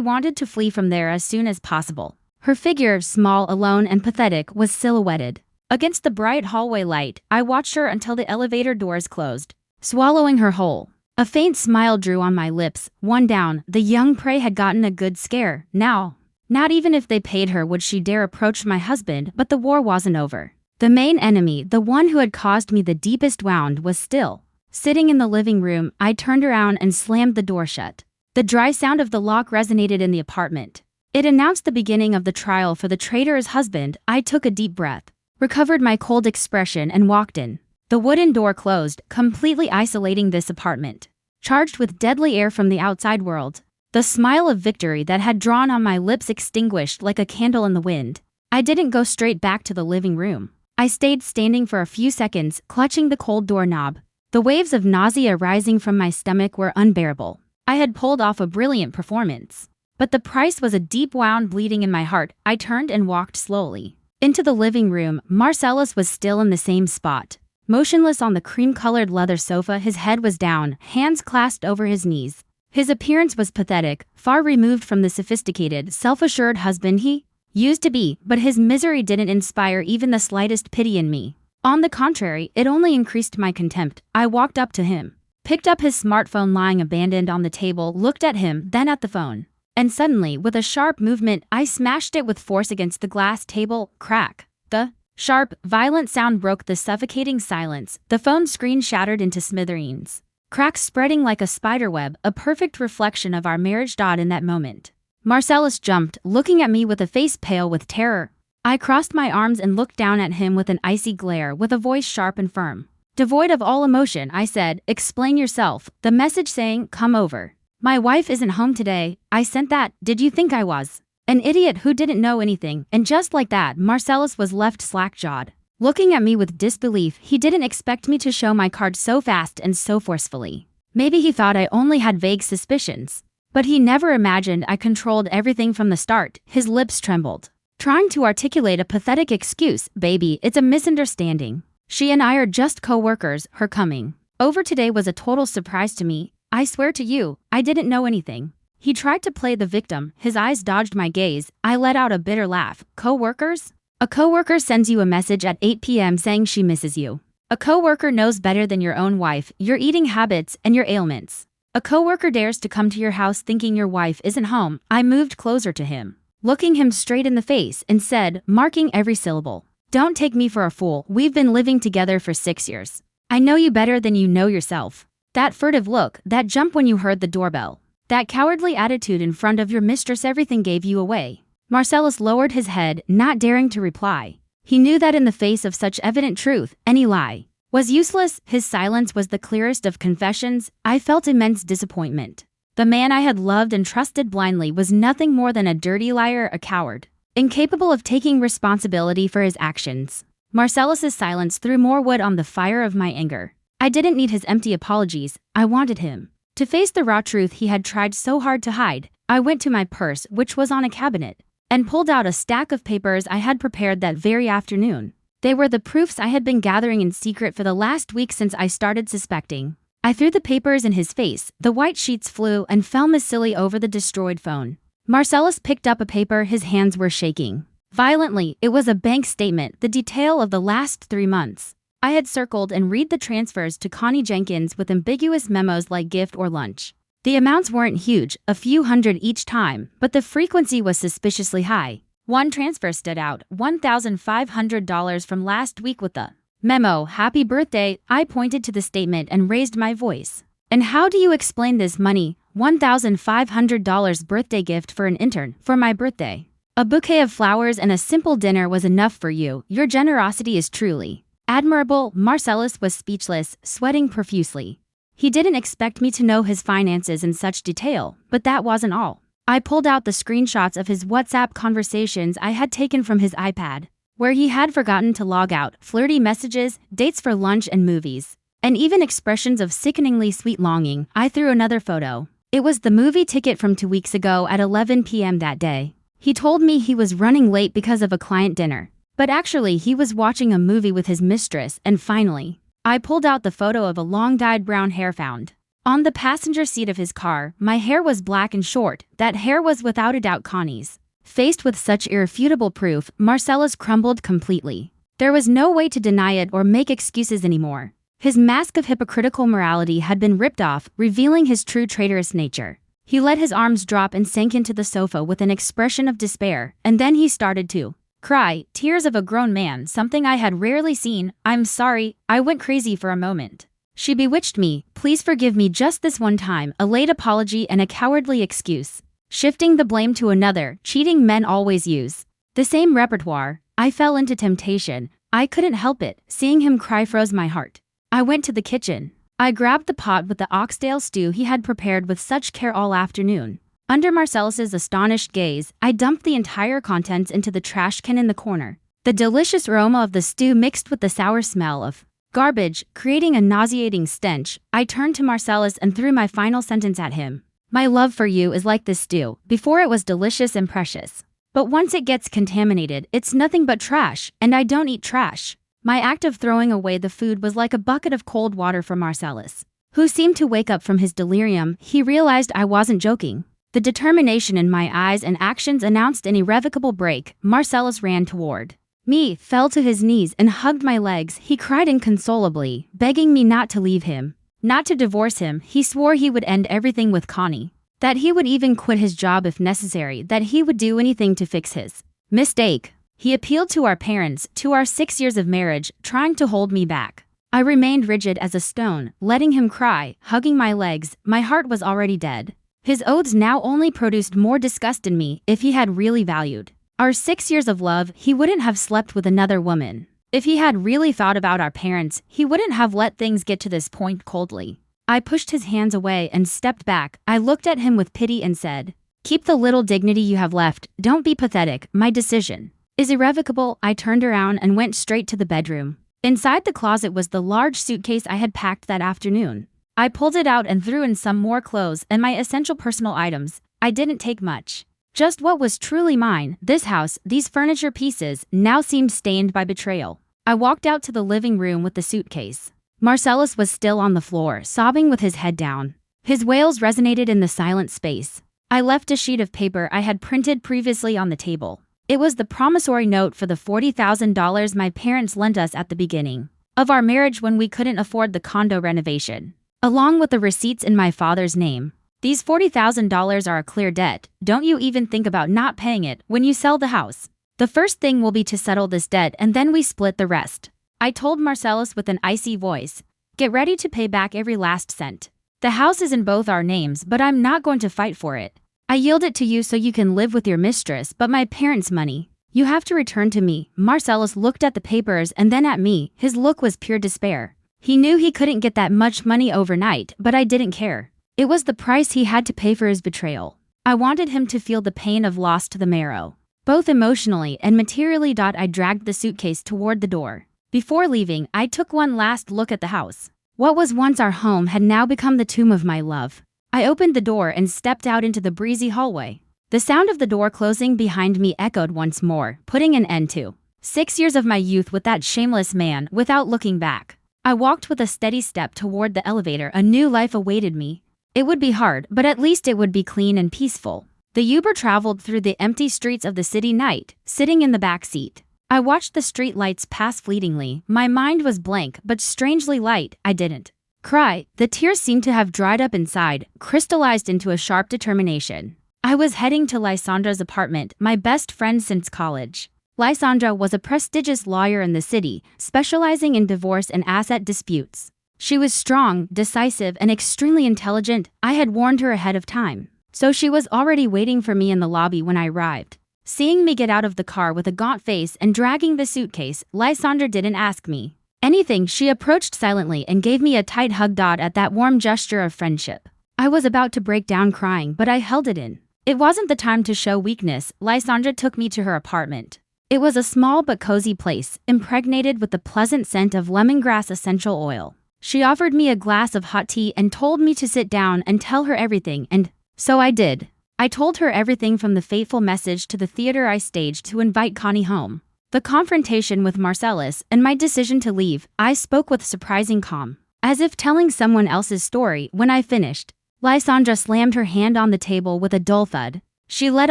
wanted to flee from there as soon as possible. Her figure, small, alone, and pathetic, was silhouetted against the bright hallway light. I watched her until the elevator doors closed, swallowing her whole. A faint smile drew on my lips. One down, the young prey had gotten a good scare. Now, not even if they paid her would she dare approach my husband. But the war wasn't over. The main enemy, the one who had caused me the deepest wound, was still sitting in the living room. I turned around and slammed the door shut. The dry sound of the lock resonated in the apartment. It announced the beginning of the trial for the traitor's husband. I took a deep breath, recovered my cold expression, and walked in. The wooden door closed, completely isolating this apartment, charged with deadly air from the outside world. The smile of victory that had drawn on my lips extinguished like a candle in the wind. I didn't go straight back to the living room. I stayed standing for a few seconds, clutching the cold doorknob. The waves of nausea rising from my stomach were unbearable. I had pulled off a brilliant performance, but the price was a deep wound bleeding in my heart. I turned and walked slowly into the living room. Marcellus was still in the same spot, motionless on the cream-colored leather sofa. His head was down, hands clasped over his knees. His appearance was pathetic, far removed from the sophisticated, self-assured husband he used to be, but his misery didn't inspire even the slightest pity in me. On the contrary, it only increased my contempt. I walked up to him, picked up his smartphone lying abandoned on the table, looked at him, then at the phone. And suddenly, with a sharp movement, I smashed it with force against the glass table. Crack. The sharp, violent sound broke the suffocating silence. The phone screen shattered into smithereens, cracks spreading like a spiderweb, a perfect reflection of our marriage. In that moment, Marcellus jumped, looking at me with a face pale with terror. I crossed my arms and looked down at him with an icy glare. With a voice sharp and firm, devoid of all emotion, I said, "Explain yourself." The message saying, "Come over," My wife isn't home today. I sent that. Did you think I was an idiot who didn't know anything? And just like that, Marcellus was left slack-jawed, looking at me with disbelief. He didn't expect me to show my card so fast and so forcefully. Maybe he thought I only had vague suspicions. But he never imagined I controlled everything from the start. His lips trembled, trying to articulate a pathetic excuse. Baby, it's a misunderstanding. She and I are just co-workers. Her coming over today was a total surprise to me. I swear to you, I didn't know anything. He tried to play the victim. His eyes dodged my gaze. I let out a bitter laugh. Co-workers? A coworker sends you a message at 8 p.m. saying she misses you. A coworker knows better than your own wife your eating habits and your ailments. A coworker dares to come to your house thinking your wife isn't home. I moved closer to him, looking him straight in the face, and said, marking every syllable, don't take me for a fool. We've been living together for 6 years. I know you better than you know yourself. That furtive look, that jump when you heard the doorbell, that cowardly attitude in front of your mistress, everything gave you away. Marcellus lowered his head, not daring to reply. He knew that in the face of such evident truth, any lie was useless. His silence was the clearest of confessions. I felt immense disappointment. The man I had loved and trusted blindly was nothing more than a dirty liar, a coward, incapable of taking responsibility for his actions. Marcellus's silence threw more wood on the fire of my anger. I didn't need his empty apologies. I wanted him to face the raw truth he had tried so hard to hide. I went to my purse, which was on a cabinet, and pulled out a stack of papers I had prepared that very afternoon. They were the proofs I had been gathering in secret for the last week since I started suspecting. I threw the papers in his face. The white sheets flew and fell missily over the destroyed phone. Marcellus picked up a paper. His hands were shaking violently. It was a bank statement, the detail of the last 3 months. I had circled and read the transfers to Connie Jenkins with ambiguous memos like gift or lunch. The amounts weren't huge, a few hundred each time, but the frequency was suspiciously high. One transfer stood out, $1,500 from last week with the memo, "Happy birthday." I pointed to the statement and raised my voice. And how do you explain this money? $1,500 birthday gift for an intern, for my birthday. A bouquet of flowers and a simple dinner was enough for you. Your generosity is truly admirable. Marcellus was speechless, sweating profusely. He didn't expect me to know his finances in such detail, but that wasn't all. I pulled out the screenshots of his WhatsApp conversations I had taken from his iPad, where he had forgotten to log out, flirty messages, dates for lunch and movies, and even expressions of sickeningly sweet longing. I threw another photo. It was the movie ticket from 2 weeks ago at 11 p.m. that day. He told me he was running late because of a client dinner, but actually he was watching a movie with his mistress. And finally, I pulled out the photo of a long-dyed brown hair found on the passenger seat of his car. My hair was black and short. That hair was without a doubt Connie's. Faced with such irrefutable proof, Marcellus crumbled completely. There was no way to deny it or make excuses anymore. His mask of hypocritical morality had been ripped off, revealing his true traitorous nature. He let his arms drop and sank into the sofa with an expression of despair, and then he started to cry, tears of a grown man, something I had rarely seen. "I'm sorry, I went crazy for a moment. She bewitched me. Please forgive me just this one time." A late apology and a cowardly excuse. Shifting the blame to another. Cheating men always use the same repertoire. I fell into temptation. I couldn't help it. Seeing him cry froze my heart. I went to the kitchen. I grabbed the pot with the oxtail stew he had prepared with such care all afternoon. Under Marcellus's astonished gaze, I dumped the entire contents into the trash can in the corner. The delicious aroma of the stew mixed with the sour smell of garbage, creating a nauseating stench. I turned to Marcellus and threw my final sentence at him. "My love for you is like this stew. Before it was delicious and precious, but once it gets contaminated, it's nothing but trash, and I don't eat trash." My act of throwing away the food was like a bucket of cold water for Marcellus, who seemed to wake up from his delirium. He realized I wasn't joking. The determination in my eyes and actions announced an irrevocable break. Marcellus ran toward me, fell to his knees, and hugged my legs. He cried inconsolably, begging me not to leave him, not to divorce him. He swore he would end everything with Connie, that he would even quit his job if necessary, that he would do anything to fix his mistake. He appealed to our parents, to our 6 years of marriage, trying to hold me back. I remained rigid as a stone, letting him cry, hugging my legs. My heart was already dead. His oaths now only produced more disgust in me. If he had really valued our 6 years of love, he wouldn't have slept with another woman. If he had really thought about our parents, he wouldn't have let things get to this point coldly. I pushed his hands away and stepped back. I looked at him with pity and said, "Keep the little dignity you have left. Don't be pathetic. My decision is irrevocable." I turned around and went straight to the bedroom. Inside the closet was the large suitcase I had packed that afternoon. I pulled it out and threw in some more clothes and my essential personal items. I didn't take much. Just what was truly mine. This house, these furniture pieces, now seemed stained by betrayal. I walked out to the living room with the suitcase. Marcellus was still on the floor, sobbing with his head down. His wails resonated in the silent space. I left a sheet of paper I had printed previously on the table. It was the promissory note for the $40,000 my parents lent us at the beginning of our marriage when we couldn't afford the condo renovation, along with the receipts in my father's name. These $40,000 are a clear debt. Don't you even think about not paying it when you sell the house. The first thing will be to settle this debt and then we split the rest. I told Marcellus with an icy voice. Get ready to pay back every last cent. The house is in both our names, but I'm not going to fight for it. I yield it to you so you can live with your mistress, but my parents' money, you have to return to me. Marcellus looked at the papers and then at me. His look was pure despair. He knew he couldn't get that much money overnight, but I didn't care. It was the price he had to pay for his betrayal. I wanted him to feel the pain of loss to the marrow, both emotionally and materially. I dragged the suitcase toward the door. Before leaving, I took one last look at the house. What was once our home had now become the tomb of my love. I opened the door and stepped out into the breezy hallway. The sound of the door closing behind me echoed once more, putting an end to 6 years of my youth with that shameless man. Without looking back, I walked with a steady step toward the elevator. A new life awaited me. It would be hard, but at least it would be clean and peaceful. The Uber traveled through the empty streets of the city night, sitting in the back seat. I watched the street lights pass fleetingly. My mind was blank, but strangely light. I didn't cry. The tears seemed to have dried up inside, crystallized into a sharp determination. I was heading to Lysandra's apartment, my best friend since college. Lysandra was a prestigious lawyer in the city, specializing in divorce and asset disputes. She was strong, decisive, and extremely intelligent. I had warned her ahead of time, so she was already waiting for me in the lobby when I arrived. Seeing me get out of the car with a gaunt face and dragging the suitcase, Lysandra didn't ask me anything. She approached silently and gave me a tight hug. At that warm gesture of friendship, I was about to break down crying, but I held it in. It wasn't the time to show weakness. Lysandra took me to her apartment. It was a small but cozy place, impregnated with the pleasant scent of lemongrass essential oil. She offered me a glass of hot tea and told me to sit down and tell her everything, and so I did. I told her everything from the fateful message to the theater I staged to invite Connie home, the confrontation with Marcellus, and my decision to leave. I spoke with surprising calm, as if telling someone else's story. When I finished, Lysandra slammed her hand on the table with a dull thud. She let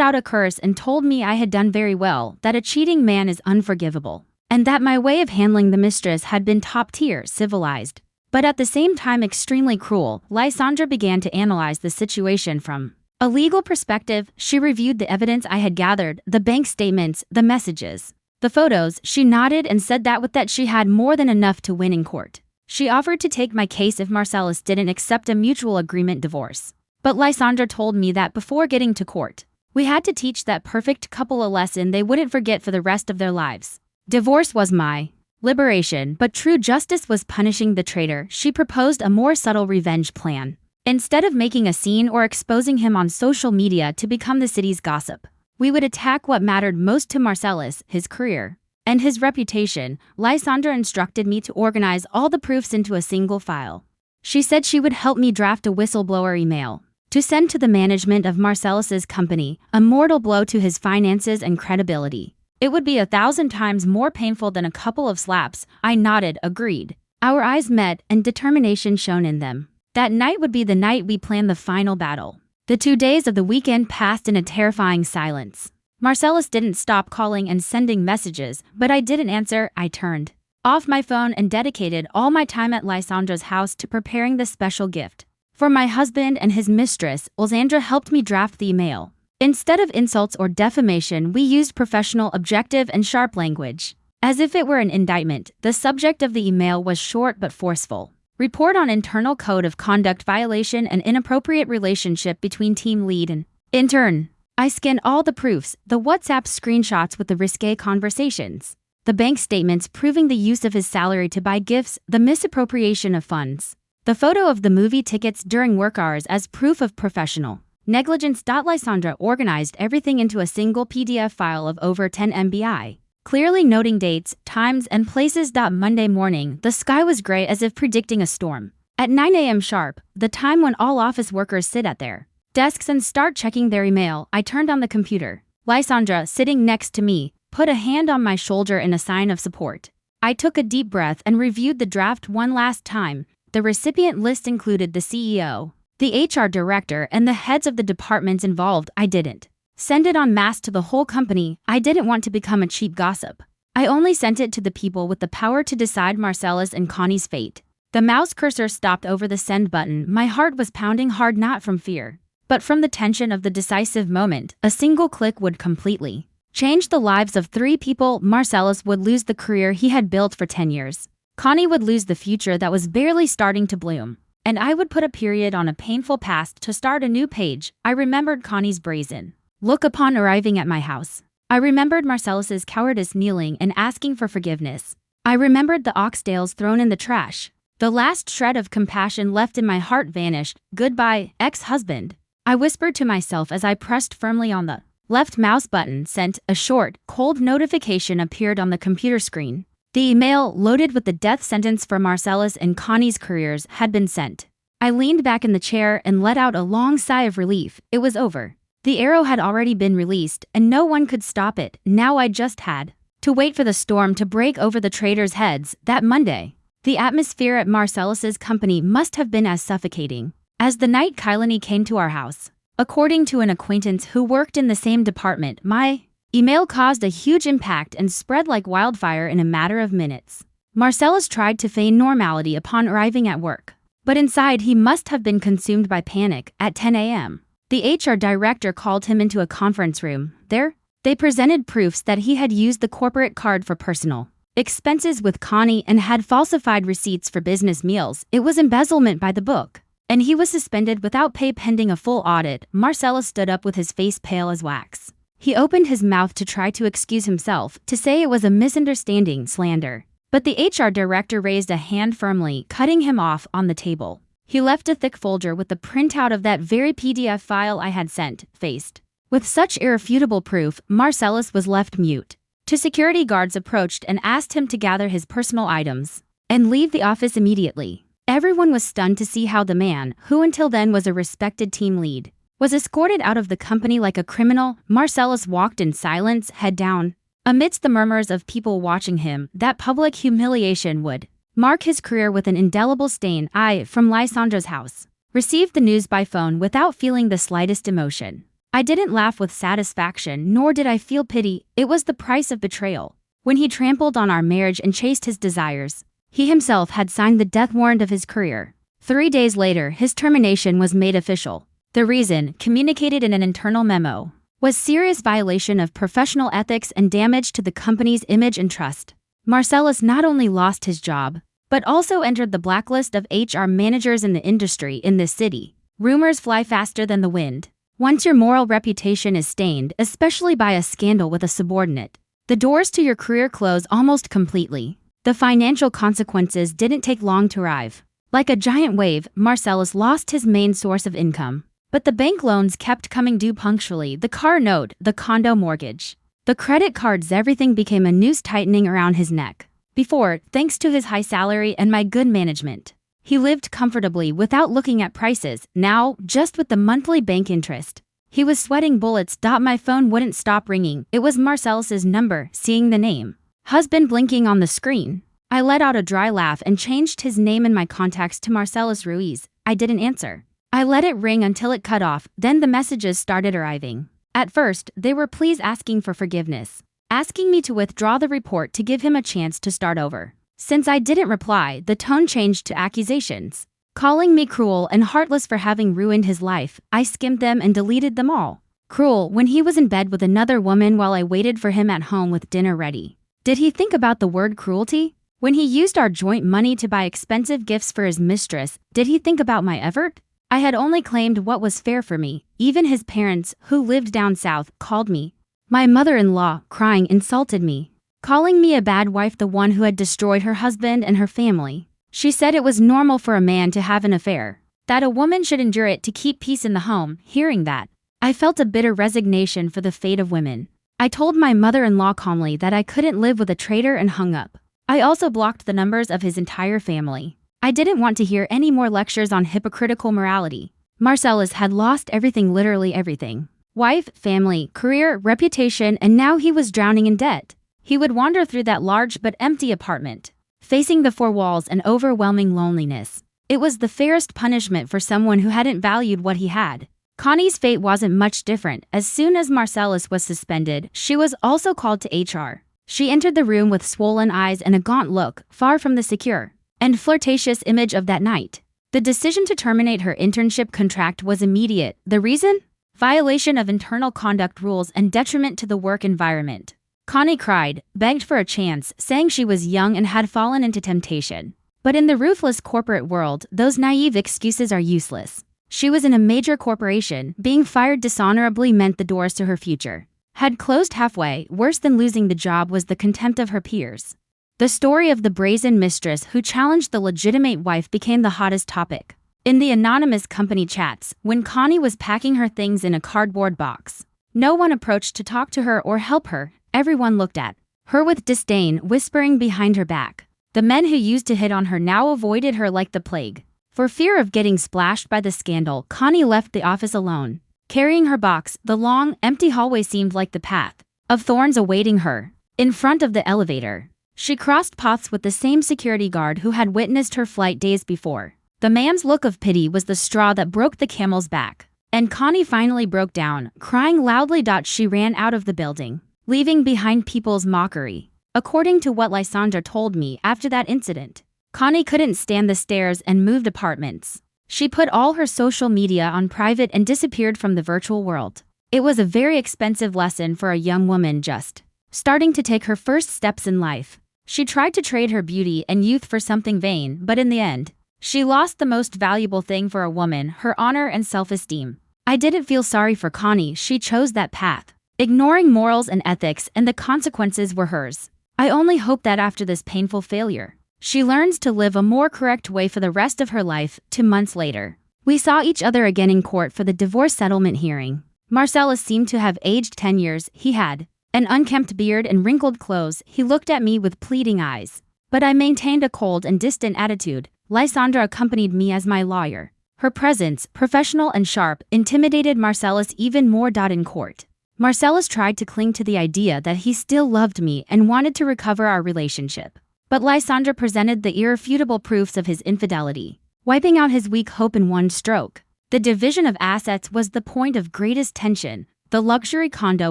out a curse and told me I had done very well, that a cheating man is unforgivable, and that my way of handling the mistress had been top-tier, civilized, but at the same time extremely cruel. Lysandra began to analyze the situation from a legal perspective. She reviewed the evidence I had gathered, the bank statements, the messages, the photos. She nodded and said that with that she had more than enough to win in court. She offered to take my case if Marcellus didn't accept a mutual agreement divorce. But Lysandra told me that before getting to court, we had to teach that perfect couple a lesson they wouldn't forget for the rest of their lives. Divorce was my liberation, but true justice was punishing the traitor. She proposed a more subtle revenge plan. Instead of making a scene or exposing him on social media to become the city's gossip, we would attack what mattered most to Marcellus, his career and his reputation. Lysandra instructed me to organize all the proofs into a single file. She said she would help me draft a whistleblower email to send to the management of Marcellus's company, a mortal blow to his finances and credibility. It would be 1,000 times more painful than a couple of slaps. I nodded, agreed. Our eyes met, and determination shone in them. That night would be the night we planned the final battle. The 2 days of the weekend passed in a terrifying silence. Marcellus didn't stop calling and sending messages, but I didn't answer. I turned off my phone and dedicated all my time at Lysandra's house to preparing the special gift for my husband and his mistress. Lysandra helped me draft the email. Instead of insults or defamation, we used professional, objective, and sharp language, as if it were an indictment. The subject of the email was short but forceful. Report on internal code of conduct violation and inappropriate relationship between team lead and intern. I scanned all the proofs, the WhatsApp screenshots with the risque conversations, the bank statements proving the use of his salary to buy gifts, the misappropriation of funds, The photo of the movie tickets during work hours as proof of professional negligence. Lysandra organized everything into a single PDF file of over 10 MB, clearly noting dates, times, and places. Monday morning, the sky was gray as if predicting a storm. At 9 a.m. sharp, the time when all office workers sit at their desks and start checking their email, I turned on the computer. Lysandra, sitting next to me, put a hand on my shoulder in a sign of support. I took a deep breath and reviewed the draft one last time. The recipient list included the CEO, the HR director, and the heads of the departments involved. I didn't send it en masse to the whole company. I didn't want to become a cheap gossip. I only sent it to the people with the power to decide Marcellus and Connie's fate. The mouse cursor stopped over the send button. My heart was pounding hard, not from fear, but from the tension of the decisive moment. A single click would completely change the lives of 3 people. Marcellus would lose the career he had built for 10 years. Connie would lose the future that was barely starting to bloom. And I would put a period on a painful past to start a new page. I remembered Connie's brazen look upon arriving at my house. I remembered Marcellus's cowardice, kneeling and asking for forgiveness. I remembered the oxtails thrown in the trash. The last shred of compassion left in my heart vanished. Goodbye, ex-husband. I whispered to myself as I pressed firmly on the left mouse button. Sent. A short, cold notification appeared on the computer screen. The email, loaded with the death sentence for Marcellus and Connie's careers, had been sent. I leaned back in the chair and let out a long sigh of relief. It was over. The arrow had already been released, and no one could stop it. Now I just had to wait for the storm to break over the traitors' heads. That Monday, the atmosphere at Marcellus's company must have been as suffocating as the night Kylani came to our house. According to an acquaintance who worked in the same department, my email caused a huge impact and spread like wildfire in a matter of minutes. Marcellus tried to feign normality upon arriving at work, but inside he must have been consumed by panic. At 10 a.m., the HR director called him into a conference room. There, they presented proofs that he had used the corporate card for personal expenses with Connie and had falsified receipts for business meals. It was embezzlement by the book, and he was suspended without pay pending a full audit. Marcellus stood up with his face pale as wax. He opened his mouth to try to excuse himself, to say it was a misunderstanding, slander. But the HR director raised a hand firmly, cutting him off on the table. He left a thick folder with the printout of that very PDF file I had sent. Faced with such irrefutable proof, Marcellus was left mute. 2 security guards approached and asked him to gather his personal items and leave the office immediately. Everyone was stunned to see how the man, who until then was a respected team lead, was escorted out of the company like a criminal. Marcellus walked in silence, head down. Amidst the murmurs of people watching him, that public humiliation would mark his career with an indelible stain. I, from Lysandra's house, received the news by phone without feeling the slightest emotion. I didn't laugh with satisfaction, nor did I feel pity. It was the price of betrayal. When he trampled on our marriage and chased his desires, he himself had signed the death warrant of his career. 3 days later, his termination was made official. The reason, communicated in an internal memo, was serious violation of professional ethics and damage to the company's image and trust. Marcellus not only lost his job, but also entered the blacklist of HR managers in the industry in this city. Rumors fly faster than the wind. Once your moral reputation is stained, especially by a scandal with a subordinate, the doors to your career close almost completely. The financial consequences didn't take long to arrive. Like a giant wave, Marcellus lost his main source of income. But the bank loans kept coming due punctually. The car note, the condo mortgage, the credit cards, everything became a noose tightening around his neck. Before, thanks to his high salary and my good management, he lived comfortably without looking at prices. Now, just with the monthly bank interest, he was sweating bullets. My phone wouldn't stop ringing. It was Marcellus's number. Seeing the name husband blinking on the screen, I let out a dry laugh and changed his name in my contacts to Marcellus Ruiz. I didn't answer. I let it ring until it cut off, then the messages started arriving. At first, they were pleas asking for forgiveness, asking me to withdraw the report to give him a chance to start over. Since I didn't reply, the tone changed to accusations, calling me cruel and heartless for having ruined his life. I skimmed them and deleted them all. Cruel when he was in bed with another woman while I waited for him at home with dinner ready. Did he think about the word cruelty? When he used our joint money to buy expensive gifts for his mistress, did he think about my effort? I had only claimed what was fair for me. Even his parents, who lived down south, called me. My mother-in-law, crying, insulted me, calling me a bad wife, the one who had destroyed her husband and her family. She said it was normal for a man to have an affair, that a woman should endure it to keep peace in the home. Hearing that, I felt a bitter resignation for the fate of women. I told my mother-in-law calmly that I couldn't live with a traitor and hung up. I also blocked the numbers of his entire family. I didn't want to hear any more lectures on hypocritical morality. Marcellus had lost everything, literally everything. Wife, family, career, reputation, and now he was drowning in debt. He would wander through that large but empty apartment, facing the four walls and overwhelming loneliness. It was the fairest punishment for someone who hadn't valued what he had. Connie's fate wasn't much different. As soon as Marcellus was suspended, she was also called to HR. She entered the room with swollen eyes and a gaunt look, far from the secure and flirtatious image of that night. The decision to terminate her internship contract was immediate. The reason? Violation of internal conduct rules and detriment to the work environment. Connie cried, begged for a chance, saying she was young and had fallen into temptation. But in the ruthless corporate world, those naive excuses are useless. She was in a major corporation. Being fired dishonorably meant the doors to her future had closed halfway. Worse than losing the job was the contempt of her peers. The story of the brazen mistress who challenged the legitimate wife became the hottest topic. In the anonymous company chats, when Connie was packing her things in a cardboard box, no one approached to talk to her or help her. Everyone looked at her with disdain, whispering behind her back. The men who used to hit on her now avoided her like the plague. For fear of getting splashed by the scandal, Connie left the office alone. Carrying her box, the long, empty hallway seemed like the path of thorns awaiting her. In front of the elevator, she crossed paths with the same security guard who had witnessed her flight days before. The man's look of pity was the straw that broke the camel's back. And Connie finally broke down, crying loudly. She ran out of the building, leaving behind people's mockery. According to what Lysandra told me after that incident, Connie couldn't stand the stairs and moved apartments. She put all her social media on private and disappeared from the virtual world. It was a very expensive lesson for a young woman just starting to take her first steps in life. She tried to trade her beauty and youth for something vain, but in the end, she lost the most valuable thing for a woman, her honor and self-esteem. I didn't feel sorry for Connie. She chose that path, ignoring morals and ethics, and the consequences were hers. I only hope that after this painful failure, she learns to live a more correct way for the rest of her life. 2 months later, we saw each other again in court for the divorce settlement hearing. Marcellus seemed to have aged 10 years. He had an unkempt beard and wrinkled clothes. He looked at me with pleading eyes, but I maintained a cold and distant attitude. Lysandra accompanied me as my lawyer. Her presence, professional and sharp, intimidated Marcellus even more. In court, Marcellus tried to cling to the idea that he still loved me and wanted to recover our relationship. But Lysandra presented the irrefutable proofs of his infidelity, wiping out his weak hope in one stroke. The division of assets was the point of greatest tension. The luxury condo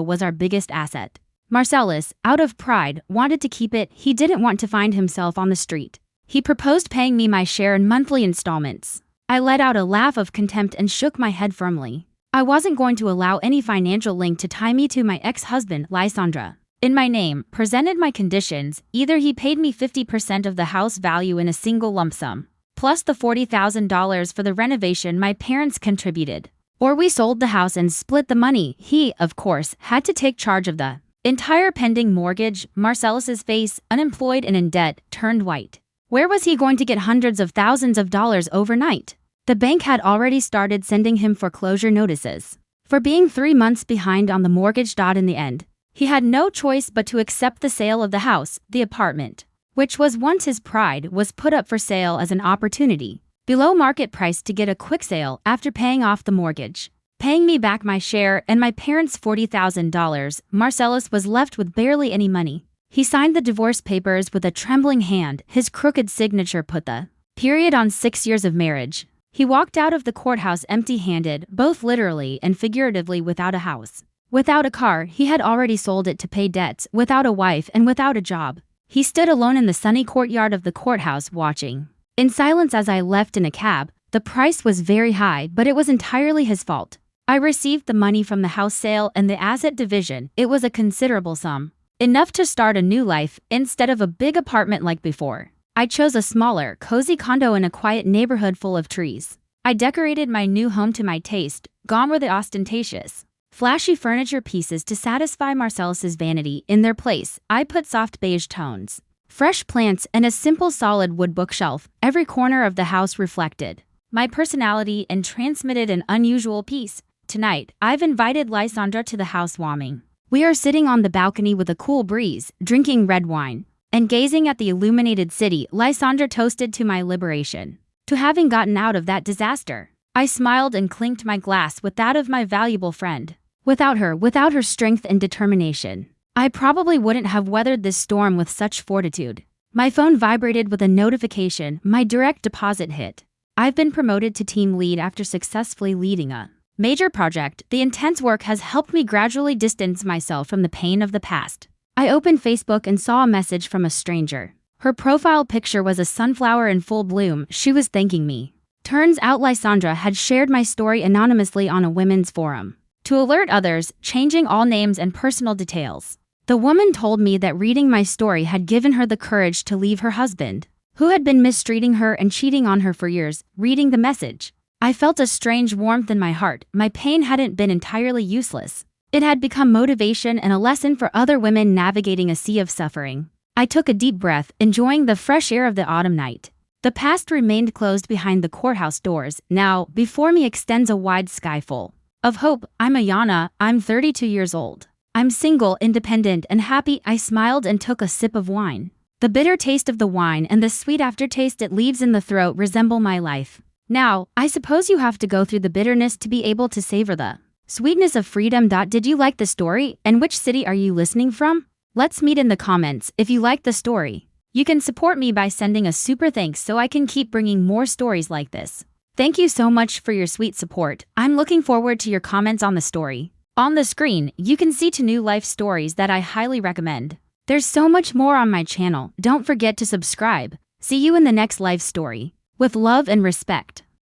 was our biggest asset. Marcellus, out of pride, wanted to keep it. He didn't want to find himself on the street. He proposed paying me my share in monthly installments. I let out a laugh of contempt and shook my head firmly. I wasn't going to allow any financial link to tie me to my ex-husband. Lysandra, in my name, presented my conditions. Either he paid me 50% of the house value in a single lump sum, plus the $40,000 for the renovation my parents contributed, or we sold the house and split the money. He, of course, had to take charge of the entire pending mortgage. Marcellus's face, unemployed and in debt, turned white. Where was he going to get hundreds of thousands of dollars overnight? The bank had already started sending him foreclosure notices for being 3 months behind on the mortgage. In the end, he had no choice but to accept the sale of the house. The apartment, which was once his pride, was put up for sale as an opportunity below market price to get a quick sale after paying off the mortgage, paying me back my share and my parents' $40,000. Marcellus was left with barely any money. He signed the divorce papers with a trembling hand. His crooked signature put the period on 6 years of marriage. He walked out of the courthouse empty-handed, both literally and figuratively, without a house, without a car. He had already sold it to pay debts, without a wife and without a job. He stood alone in the sunny courtyard of the courthouse, watching in silence as I left in a cab. The price was very high, but it was entirely his fault. I received the money from the house sale and the asset division. It was a considerable sum, enough to start a new life. Instead of a big apartment like before, I chose a smaller, cozy condo in a quiet neighborhood full of trees. I decorated my new home to my taste. Gone were the ostentatious, flashy furniture pieces to satisfy Marcellus's vanity. In their place, I put soft beige tones, fresh plants, and a simple solid wood bookshelf. Every corner of the house reflected my personality and transmitted an unusual peace. Tonight, I've invited Lysandra to the housewarming. We are sitting on the balcony with a cool breeze, drinking red wine, and gazing at the illuminated city. Lysandra toasted to my liberation, to having gotten out of that disaster. I smiled and clinked my glass with that of my valuable friend. Without her strength and determination, I probably wouldn't have weathered this storm with such fortitude. My phone vibrated with a notification. My direct deposit hit. I've been promoted to team lead after successfully leading a major project. The intense work has helped me gradually distance myself from the pain of the past. I opened Facebook and saw a message from a stranger. Her profile picture was a sunflower in full bloom. She was thanking me. Turns out Lysandra had shared my story anonymously on a women's forum to alert others, changing all names and personal details. The woman told me that reading my story had given her the courage to leave her husband, who had been mistreating her and cheating on her for years. Reading the message, I felt a strange warmth in my heart. My pain hadn't been entirely useless. It had become motivation and a lesson for other women navigating a sea of suffering. I took a deep breath, enjoying the fresh air of the autumn night. The past remained closed behind the courthouse doors. Now, before me extends a wide sky full of hope. I'm Ayana. I'm 32 years old. I'm single, independent, and happy. I smiled and took a sip of wine. The bitter taste of the wine and the sweet aftertaste it leaves in the throat resemble my life. Now, I suppose you have to go through the bitterness to be able to savor the sweetness of freedom. Did you like the story? And which city are you listening from? Let's meet in the comments if you liked the story. You can support me by sending a super thanks so I can keep bringing more stories like this. Thank you so much for your sweet support. I'm looking forward to your comments on the story. On the screen, you can see 2 new life stories that I highly recommend. There's so much more on my channel. Don't forget to subscribe. See you in the next life story. With love and respect.